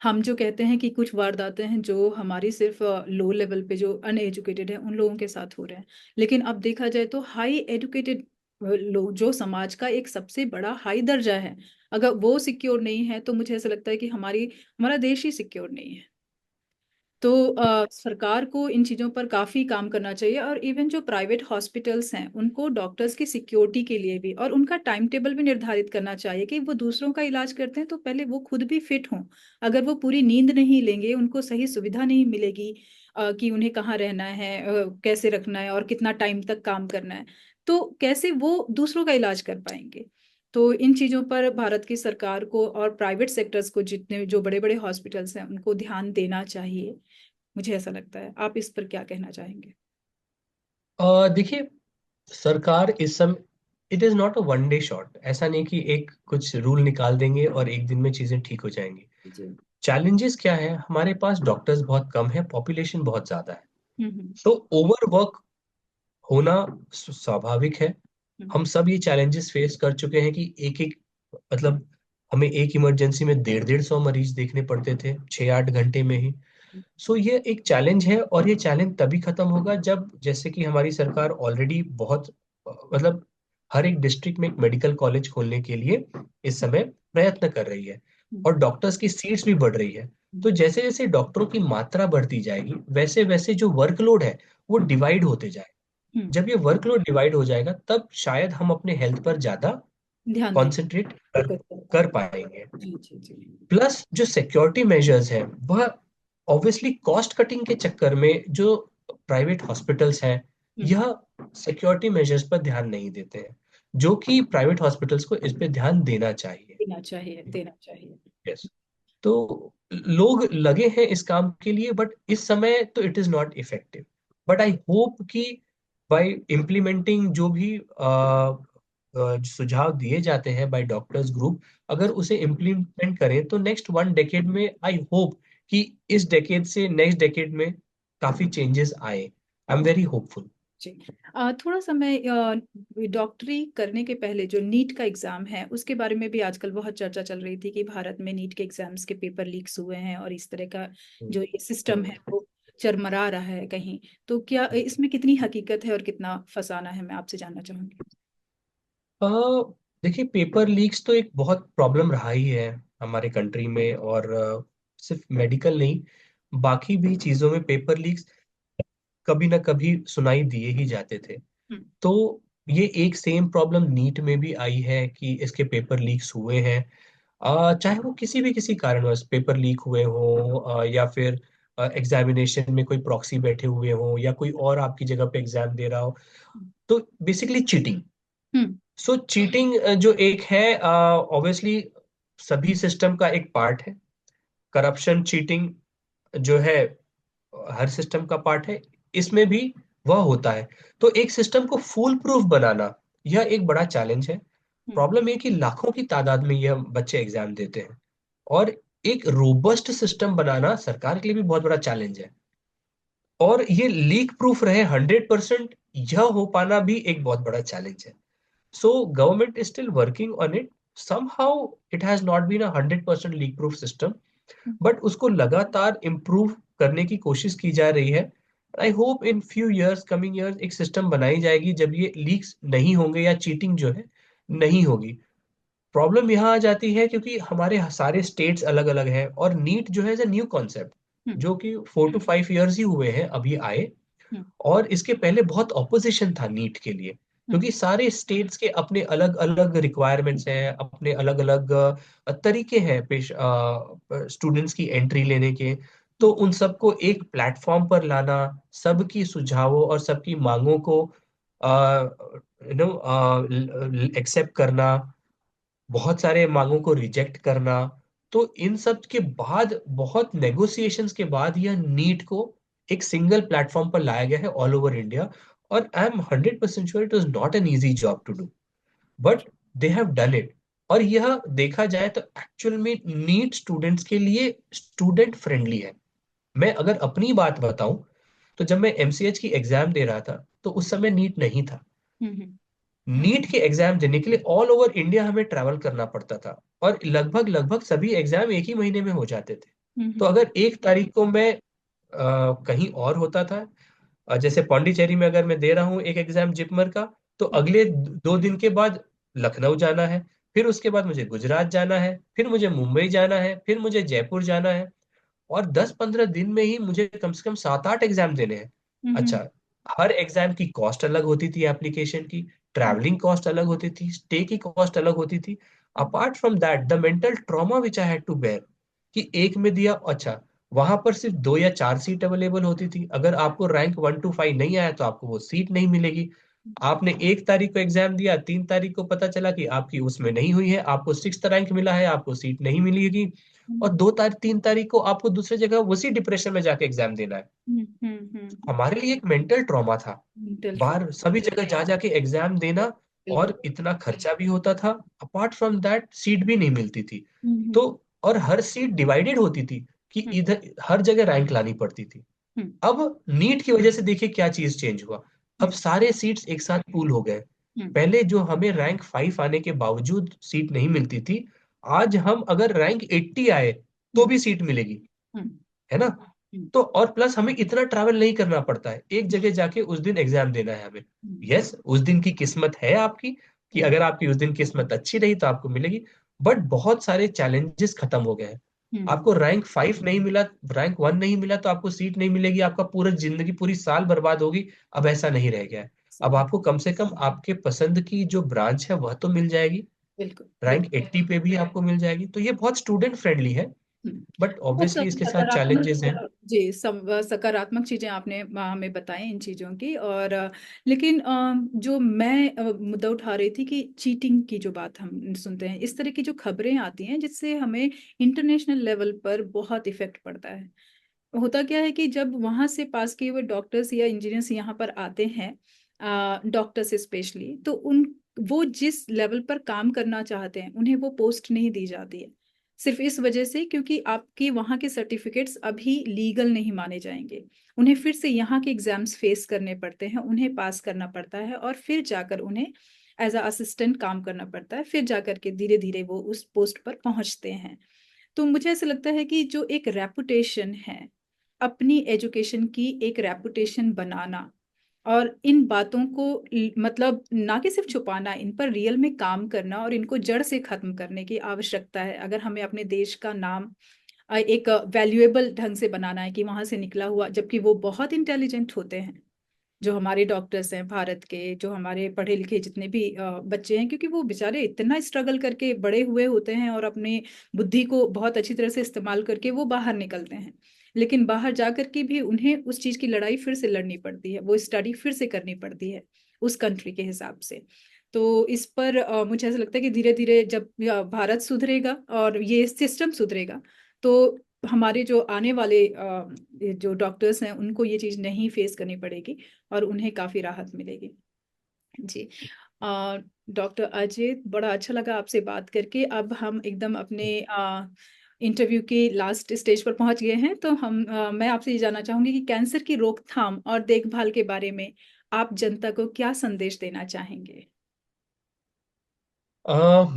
हम जो कहते हैं कि कुछ वारदातें हैं जो हमारी सिर्फ लो लेवल पे जो अनएजुकेटेड है उन लोगों के साथ हो रहे हैं, लेकिन अब देखा जाए तो हाई एजुकेटेड लोग, जो समाज का एक सबसे बड़ा हाई दर्जा है, अगर वो सिक्योर नहीं है तो मुझे ऐसा लगता है कि हमारा देश ही सिक्योर नहीं है। तो सरकार को इन चीज़ों पर काफ़ी काम करना चाहिए, और इवन जो प्राइवेट हॉस्पिटल्स हैं उनको डॉक्टर्स की सिक्योरिटी के लिए भी और उनका टाइम टेबल भी निर्धारित करना चाहिए कि वो दूसरों का इलाज करते हैं तो पहले वो खुद भी फिट हों। अगर वो पूरी नींद नहीं लेंगे, उनको सही सुविधा नहीं मिलेगी कि उन्हें कहाँ रहना है, कैसे रखना है और कितना टाइम तक काम करना है, तो कैसे वो दूसरों का इलाज कर पाएंगे। तो इन चीज़ों पर भारत की सरकार को और प्राइवेट सेक्टर्स को, जितने जो बड़े बड़े हॉस्पिटल्स हैं उनको ध्यान देना चाहिए। मुझे ऐसा लगता है। आप इस पर क्या कहना चाहेंगे? देखिए, सरकार इस समय, it is not a one day shot. ऐसा नहीं कि एक कुछ रूल निकाल देंगे और एक दिन में चीजें ठीक हो जाएंगी। जी। चैलेंजेस क्या है, हमारे पास डॉक्टर्स बहुत कम है, पॉपुलेशन बहुत ज्यादा है। हम्म। तो ओवरवर्क होना स्वाभाविक है। हम्म। हम सब ये चैलेंजेस फेस कर चुके हैं कि एक एक, मतलब हमें एक इमरजेंसी में 150-150 मरीज देखने पड़ते थे 6-8 घंटे में ही। सो ये एक चैलेंज है, और ये चैलेंज तभी खत्म होगा जब, जैसे कि हमारी सरकार ऑलरेडी बहुत, मतलब हर एक डिस्ट्रिक्ट में एक मेडिकल कॉलेज खोलने के लिए इस समय प्रयत्न कर रही है, हम्म। और डॉक्टर्स की सीट्स भी बढ़ रही है। तो जैसे जैसे डॉक्टरों की मात्रा बढ़ती जाएगी, वैसे वैसे जो वर्कलोड है वो डिवाइड होते जाए। हम्म। जब ये वर्कलोड डिवाइड हो जाएगा तब शायद हम अपने हेल्थ पर ज्यादा ध्यान दें। कॉन्सेंट्रेट फोकस कर कर पाए। पाएंगे। जी जी जी। प्लस जो सिक्योरिटी मेजर्स हैं वह ऑब्वियसली कॉस्ट कटिंग के चक्कर में जो प्राइवेट हॉस्पिटल्स हैं, हम्म। यह सिक्योरिटी मेजर्स पर ध्यान नहीं देते हैं, जो कि प्राइवेट हॉस्पिटल्स को इस पे ध्यान देना चाहिए। देना चाहिए, देना चाहिए। यस। तो लोग लगे हैं इस काम के लिए, बट इस समय तो it is not effective. But I hope कि बाय इम्प्लीमेंटिंग जो भी सुझाव दिए जाते हैं बाय डॉक्टर्स ग्रुप, अगर उसे इम्प्लीमेंट करें तो नेक्स्ट 1 डेकेड में आई होप कि इस डेकेड से नेक्स्ट डेकेड में काफी चेंजेस आए। I am very hopeful. जी। थोड़ा सा मैं डॉक्टरी करने के पहले जो नीट का एग्जाम है उसके बारे में भी आजकल बहुत चर्चा चल रही थी कि भारत में नीट के एग्जाम्स के पेपर लीक्स हुए हैं और इस तरह का जो ये सिस्टम है वो चरमरा रहा है कहीं। तो क्या इसमें कितनी हकीकत है और कितना फसाना है, मैं आपसे जानना चाहूंगी। अ, देखिए, पेपर लीक्स तो एक बहुत प्रॉब्लम रहा ही है हमारे कंट्री में, और सिर्फ मेडिकल नहीं, बाकी भी चीजों में पेपर लीक्स कभी ना कभी सुनाई दिए ही जाते थे। हम्म। तो ये एक सेम प्रॉब्लम नीट में भी आई है कि इसके पेपर लीक्स हुए हैं। चाहे वो किसी कारणवश पेपर लीक हुए हो, या फिर एग्जामिनेशन में कोई प्रॉक्सी बैठे हुए हो, या कोई और आपकी जगह पे एग्जाम दे रहा हो। तो बेसिकली चीटिंग। हम्म। सो चीटिंग जो एक है, ऑब्वियसली सभी सिस्टम का एक पार्ट है। करप्शन, चीटिंग जो है हर सिस्टम का पार्ट है, इसमें भी वह होता है। तो एक सिस्टम को फूल प्रूफ बनाना, यह एक बड़ा चैलेंज है। हम्म। प्रॉब्लम ये कि लाखों की तादाद में यह बच्चे एग्जाम देते हैं, और एक रोबस्ट सिस्टम बनाना सरकार के लिए भी बहुत बड़ा चैलेंज है। और ये लीक प्रूफ रहे 100%, यह हो पाना भी एक बहुत बड़ा चैलेंज है। So government is still working on it. Somehow it has not been a 100% leak proof system, but उसको लगातार improve करने की कोशिश की जा रही है। I hope in few years, coming years, एक सिस्टम बनाई जाएगी जब ये लीक्स नहीं होंगे या चीटिंग जो है नहीं होगी। प्रॉब्लम यहाँ आ जाती है क्योंकि हमारे सारे स्टेट्स अलग अलग हैं, और नीट जो है एज न्यू कॉन्सेप्ट, हम्म। जो कि 4 to 5 इयर्स ही हुए हैं अभी आए। हम्म। और इसके पहले बहुत ऑपोजिशन था नीट के लिए, हम्म। क्योंकि सारे स्टेट्स के अपने अलग अलग रिक्वायरमेंट्स हैं, अपने अलग अलग तरीके हैं पेश स्टूडेंट्स की एंट्री लेने के। तो उन सबको एक प्लेटफॉर्म पर लाना, सबकी सुझावों और सबकी मांगों को नो एक्सेप्ट करना, बहुत सारे मांगों को रिजेक्ट करना, तो इन सब के बाद, बहुत नेगोशिएशंस के बाद, यह नीट को एक सिंगल प्लेटफॉर्म पर लाया गया है ऑल ओवर इंडिया। और I am 100% sure it was not an easy job to do, but they have done it. और यह देखा जाए तो एक्चुअल में नीट स्टूडेंट्स के लिए स्टूडेंट फ्रेंडली है। मैं अगर अपनी बात बताऊं, तो जब मैं एमसीएच की एग्जाम दे रहा था तो उस समय नीट नहीं था। हम्म। नीट के एग्जाम देने के लिए ऑल ओवर इंडिया हमें ट्रैवल करना पड़ता था, और लगभग लगभग सभी एग्जाम एक ही महीने में हो जाते थे। तो हम्म। अगर 1 तारीख को मैं कहीं और होता था, जैसे पौंडीचेरी में अगर मैं दे रहा हूँ एक एग्जाम जिपमर का, तो अगले 2 दिन के बाद लखनऊ जाना है, फिर उसके बाद मुझे गुजरात जाना है, फिर मुझे मुंबई जाना है, फिर मुझे जयपुर जाना है, और 10-15 दिन में ही मुझे कम से कम 7-8 एग्जाम देने हैं। हम्म। अच्छा, हर एग्जाम की कॉस्ट अलग होती थी, एप्लीकेशन की, ट्रैवलिंग कॉस्ट अलग होती थी, स्टे की कॉस्ट अलग होती थी। Apart from that, the mental trauma which I had to bear, कि एक में दिया, अच्छा, वहां पर सिर्फ 2 या 4 सीट अवेलेबल होती थी, अगर आपको रैंक 1 to 5 नहीं आया तो आपको वो सीट नहीं मिलेगी। आपने 1 तारीख को एग्जाम दिया, 3 तारीख को पता चला कि आपकी उसमें नहीं हुई है, आपको 6th रैंक मिला है, आपको सीट नहीं मिलेगी। और 2 तारीख 3 तारीख को आपको दूसरी जगह उसी डिप्रेशन में जाके एग्जाम देना है। हमारे लिए एक मेंटल ट्रॉमा था, मेंटल ट्रॉमा। बाहर सभी जगह जा जाके एग्जाम देना, बिल्कुल। और इतना खर्चा भी होता था। अपार्ट फ्रॉम दैट, सीट भी नहीं मिलती थी। हम्म। तो और हर सीट डिवाइडेड होती थी, कि हम्म। इधर हर जगह रैंक लानी पड़ती थी। हम्म। अब नीट की वजह से देखिए क्या चीज चेंज हुआ। अब हम्म। सारे सीट्स एक साथ पूल हो गए। हम्म। पहले जो हमें रैंक 5 आने के बावजूद सीट नहीं मिलती थी, आज हम अगर रैंक 80 आए तो हम्म। भी सीट मिलेगी, हम्म। है ना। हम्म। तो और प्लस हमें इतना ट्रैवल नहीं करना पड़ता है, एक जगह जाके उस दिन एग्जाम देना है हमें। हम्म। यस, उस दिन की किस्मत है आपकी, कि हम्म। अगर आपकी उस दिन किस्मत अच्छी रही तो आपको मिलेगी। बट बहुत सारे चैलेंजेस खत्म हो गए हैं। हम्म। आपको रैंक 5 नहीं मिला, रैंक 1 नहीं मिला तो आपको सीट नहीं मिलेगी, आपका पूरा जिंदगी, पूरी साल बर्बाद होगी। अब ऐसा नहीं रह गया है। अब सही। आपको कम से कम आपके पसंद की जो ब्रांच है वह तो मिल जाएगी, बिल्कुल रैंक बिल्कुल। 80 पे भी आपको मिल जाएगी। तो ये बहुत स्टूडेंट फ्रेंडली है, हम्म। बट बहुत ऑब्वियसली इसके साथ सकारात्मक। चैलेंजेस हैं। जी, सकारात्मक चीजें आपने हमें बताई इन चीजों की। और लेकिन जो मैं मुद्दा उठा रही थी कि चीटिंग की जो बात हम सुनते हैं, इस तरह की जो खबरें आती हैं जिससे हमें इंटरनेशनल लेवल पर बहुत इफेक्ट पड़ता है। होता क्या है कि जब वहां से पास किए हुए डॉक्टर्स या इंजीनियर्स यहाँ पर आते हैं, डॉक्टर्स स्पेशली, तो उन वो जिस लेवल पर काम करना चाहते हैं उन्हें वो पोस्ट नहीं दी जाती है, सिर्फ इस वजह से क्योंकि आपकी वहाँ के सर्टिफिकेट्स अभी लीगल नहीं माने जाएंगे। उन्हें फिर से यहाँ के एग्जाम्स फेस करने पड़ते हैं, उन्हें पास करना पड़ता है, और फिर जाकर उन्हें एज अ असिस्टेंट काम करना पड़ता है, फिर जाकर के धीरे धीरे वो उस पोस्ट पर पहुंचते हैं। तो मुझे ऐसा लगता है कि जो एक रेपुटेशन है, अपनी एजुकेशन की एक रेपुटेशन बनाना, और इन बातों को मतलब ना कि सिर्फ छुपाना, इन पर रियल में काम करना और इनको जड़ से खत्म करने की आवश्यकता है, अगर हमें अपने देश का नाम एक वैल्यूएबल ढंग से बनाना है कि वहां से निकला हुआ, जबकि वो बहुत इंटेलिजेंट होते हैं जो हमारे डॉक्टर्स हैं भारत के, जो हमारे पढ़े लिखे जितने भी बच्चे हैं, क्योंकि वो बेचारे इतना स्ट्रगल करके बड़े हुए होते हैं और अपनी बुद्धि को बहुत अच्छी तरह से इस्तेमाल करके वो बाहर निकलते हैं। लेकिन बाहर जाकर के भी उन्हें उस चीज की लड़ाई फिर से लड़नी पड़ती है, वो स्टडी फिर से करनी पड़ती है उस कंट्री के हिसाब से। तो इस पर मुझे ऐसा लगता है कि धीरे धीरे जब भारत सुधरेगा और ये सिस्टम सुधरेगा, तो हमारे जो आने वाले ये जो डॉक्टर्स हैं उनको ये चीज़ नहीं फेस करनी पड़ेगी और उन्हें काफ़ी राहत मिलेगी। जी। अ, डॉक्टर अजय, बड़ा अच्छा लगा आपसे बात करके। अब हम एकदम अपने इंटरव्यू के लास्ट स्टेज पर पहुंच गए हैं, तो मैं आपसे ये जानना चाहूंगी कि कैंसर की रोकथाम और देखभाल के बारे में आप जनता को क्या संदेश देना चाहेंगे।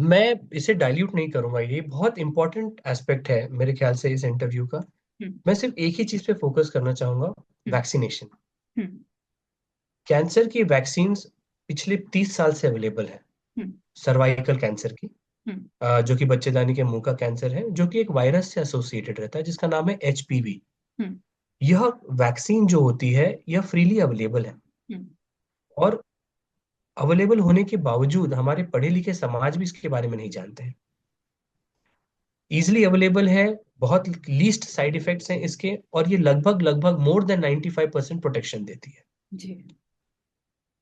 मैं इसे डाइल्यूट नहीं करूंगा, ये बहुत इंपॉर्टेंट एस्पेक्ट है मेरे ख्याल से इस इंटरव्यू का। हम्म। मैं सिर्फ एक ही चीज पे फोकस करना चाहूंगा, हम्म। वैक्सीनेशन। हम्म। कैंसर की वैक्सीन पिछले 30 साल से अवेलेबल है, हम्म। सर्वाइकल कैंसर की, हम्म। जो कि बच्चेदानी के मुंह का कैंसर है, जो कि एक वायरस से एसोसिएटेड रहता है जिसका नाम है एचपीवी। हम्म। यह वैक्सीन जो होती है यह फ्रीली अवेलेबल है, हम्म। और अवेलेबल होने के बावजूद हमारे पढ़े लिखे समाज भी इसके बारे में नहीं जानते हैं। इजिली अवेलेबल है, बहुत लीस्ट साइड इफेक्ट्स हैं इसके, और ये लगभग लगभग मोर देन 95% प्रोटेक्शन देती है। जी।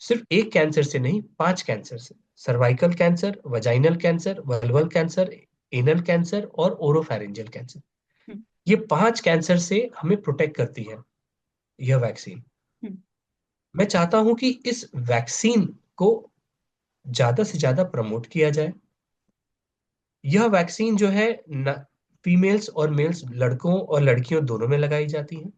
सिर्फ एक कैंसर से नहीं, 5 कैंसर से। Cervical cancer, vaginal cancer, vulval cancer, anal cancer और ओरोफैरिंजियल कैंसर, हम्म। ये 5 कैंसर से हमें प्रोटेक्ट करती है यह वैक्सीन। हम्म। मैं चाहता हूं कि इस वैक्सीन को ज्यादा से ज्यादा प्रमोट किया जाए। यह वैक्सीन जो है न, फीमेल्स और मेल्स, लड़कों और लड़कियों दोनों में लगाई जाती है।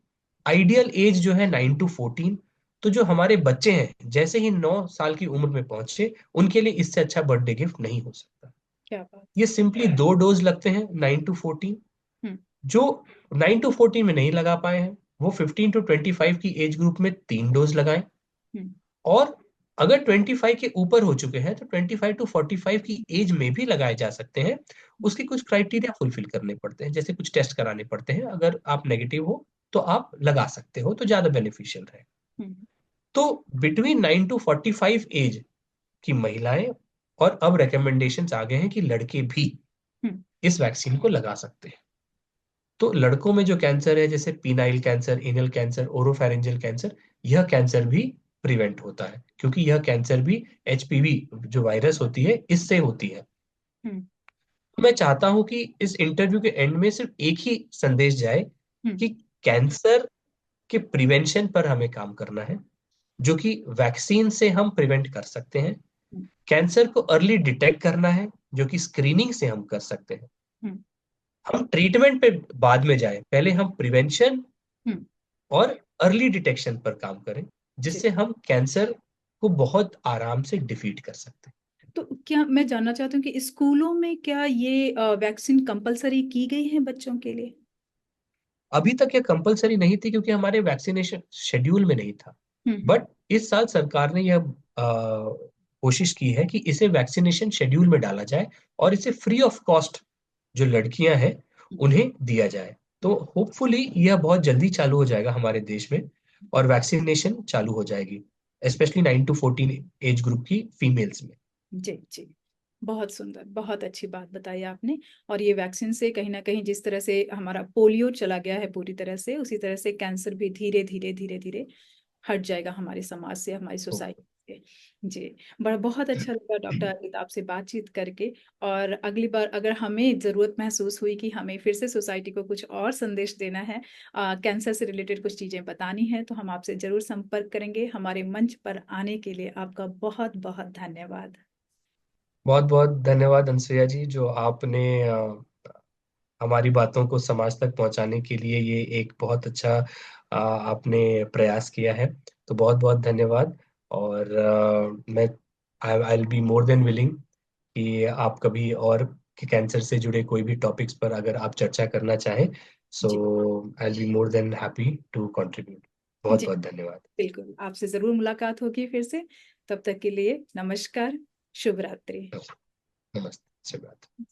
आइडियल एज जो है 9 to 14। तो जो हमारे बच्चे हैं जैसे ही 9 साल की उम्र में पहुंचे, उनके लिए इससे अच्छा बर्थडे गिफ्ट नहीं हो सकता। क्या बात। ये सिंपली 2 डोज लगते हैं 9 to 14। हम्म। जो 9 to 14 में नहीं लगा पाए हैं, वो 15 to 25 की एज ग्रुप में 3 डोज लगाएं। हम्म। और अगर 25 के ऊपर हो चुके हैं तो 25 to 45 की एज में भी लगाए जा सकते हैं। उसके कुछ क्राइटेरिया फुलफिल करने पड़ते हैं, जैसे कुछ टेस्ट कराने पड़ते हैं। अगर आप नेगेटिव हो तो आप लगा सकते हो, तो ज्यादा बेनिफिशियल है। हम्म। तो बिटवीन 9 to 45 एज की महिलाएं, और अब रिकमेंडेशंस आ गए हैं कि लड़के भी हम्म। इस वैक्सीन को लगा सकते हैं। तो लड़कों में जो कैंसर है, जैसे penile cancer, anal cancer, oropharyngeal cancer, यह कैंसर भी प्रिवेंट होता है, क्योंकि यह कैंसर भी एचपीवी जो वायरस होती है इससे होती है। हम्म। तो मैं चाहता हूं कि इस इंटरव्यू के एंड में सिर्फ एक ही संदेश जाए हम्म। कि कैंसर के प्रिवेंशन पर हमें काम करना है, जो कि वैक्सीन से हम प्रिवेंट कर सकते हैं। हम्म। कैंसर को अर्ली डिटेक्ट करना है, जो कि स्क्रीनिंग से हम कर सकते हैं। हम्म। हम ट्रीटमेंट पे बाद में जाएं, पहले हम प्रिवेंशन हम्म। और अर्ली डिटेक्शन पर काम करें, जी। जिससे हम कैंसर को बहुत आराम से डिफीट कर सकते हैं। तो क्या मैं जानना चाहती हूँ कि स्कूलों में क्या ये वैक्सीन कंपलसरी की गई है बच्चों के लिए? अभी तक यह कंपलसरी नहीं थी, क्योंकि हमारे वैक्सीनेशन शेड्यूल में नहीं था। हम्म। बट इस साल सरकार ने यह कोशिश की है कि इसे वैक्सीनेशन शेड्यूल में डाला जाए, और इसे फ्री ऑफ कॉस्ट जो लड़कियां हैं हम्म। उन्हें दिया जाए। तो होपफुली यह बहुत जल्दी चालू हो जाएगा हमारे देश में, और वैक्सीनेशन चालू हो जाएगी, स्पेशली 9 to 14 एज ग्रुप की फीमेल्स में। जी। जी। बहुत सुंदर, बहुत अच्छी बात बताई आपने। और ये वैक्सीन से कहीं ना कहीं जिस तरह से हमारा पोलियो चला गया है पूरी तरह से, उसी तरह से कैंसर भी धीरे धीरे धीरे धीरे हट जाएगा हमारे समाज से, हमारी सोसाइटी से। जी। बड़ा बहुत अच्छा लगा डॉक्टर अमित आपसे बातचीत करके। और अगली बार अगर हमें ज़रूरत महसूस हुई कि हमें फिर से सोसाइटी को कुछ और संदेश देना है, कैंसर से रिलेटेड कुछ चीज़ें बतानी है, तो हम आपसे ज़रूर संपर्क करेंगे। हमारे मंच पर आने के लिए आपका बहुत बहुत धन्यवाद। बहुत बहुत धन्यवाद अंसुया जी, जो आपने हमारी बातों को समाज तक पहुंचाने के लिए ये एक बहुत अच्छा आपने प्रयास किया है। तो बहुत बहुत धन्यवाद। और मैं आई will be more then willing कि आप कभी और कैंसर से जुड़े कोई भी टॉपिक्स पर अगर आप चर्चा करना चाहें, सो जी। I will be more than happy to contribute. बहुत जी। बहुत धन्यवाद। बिल्कुल, आपसे ज़रूर मुलाकात होगी फिर से। तब तक के लिए नमस्कार, शुभ रात्रि। नमस्ते, शुभ रात्रि।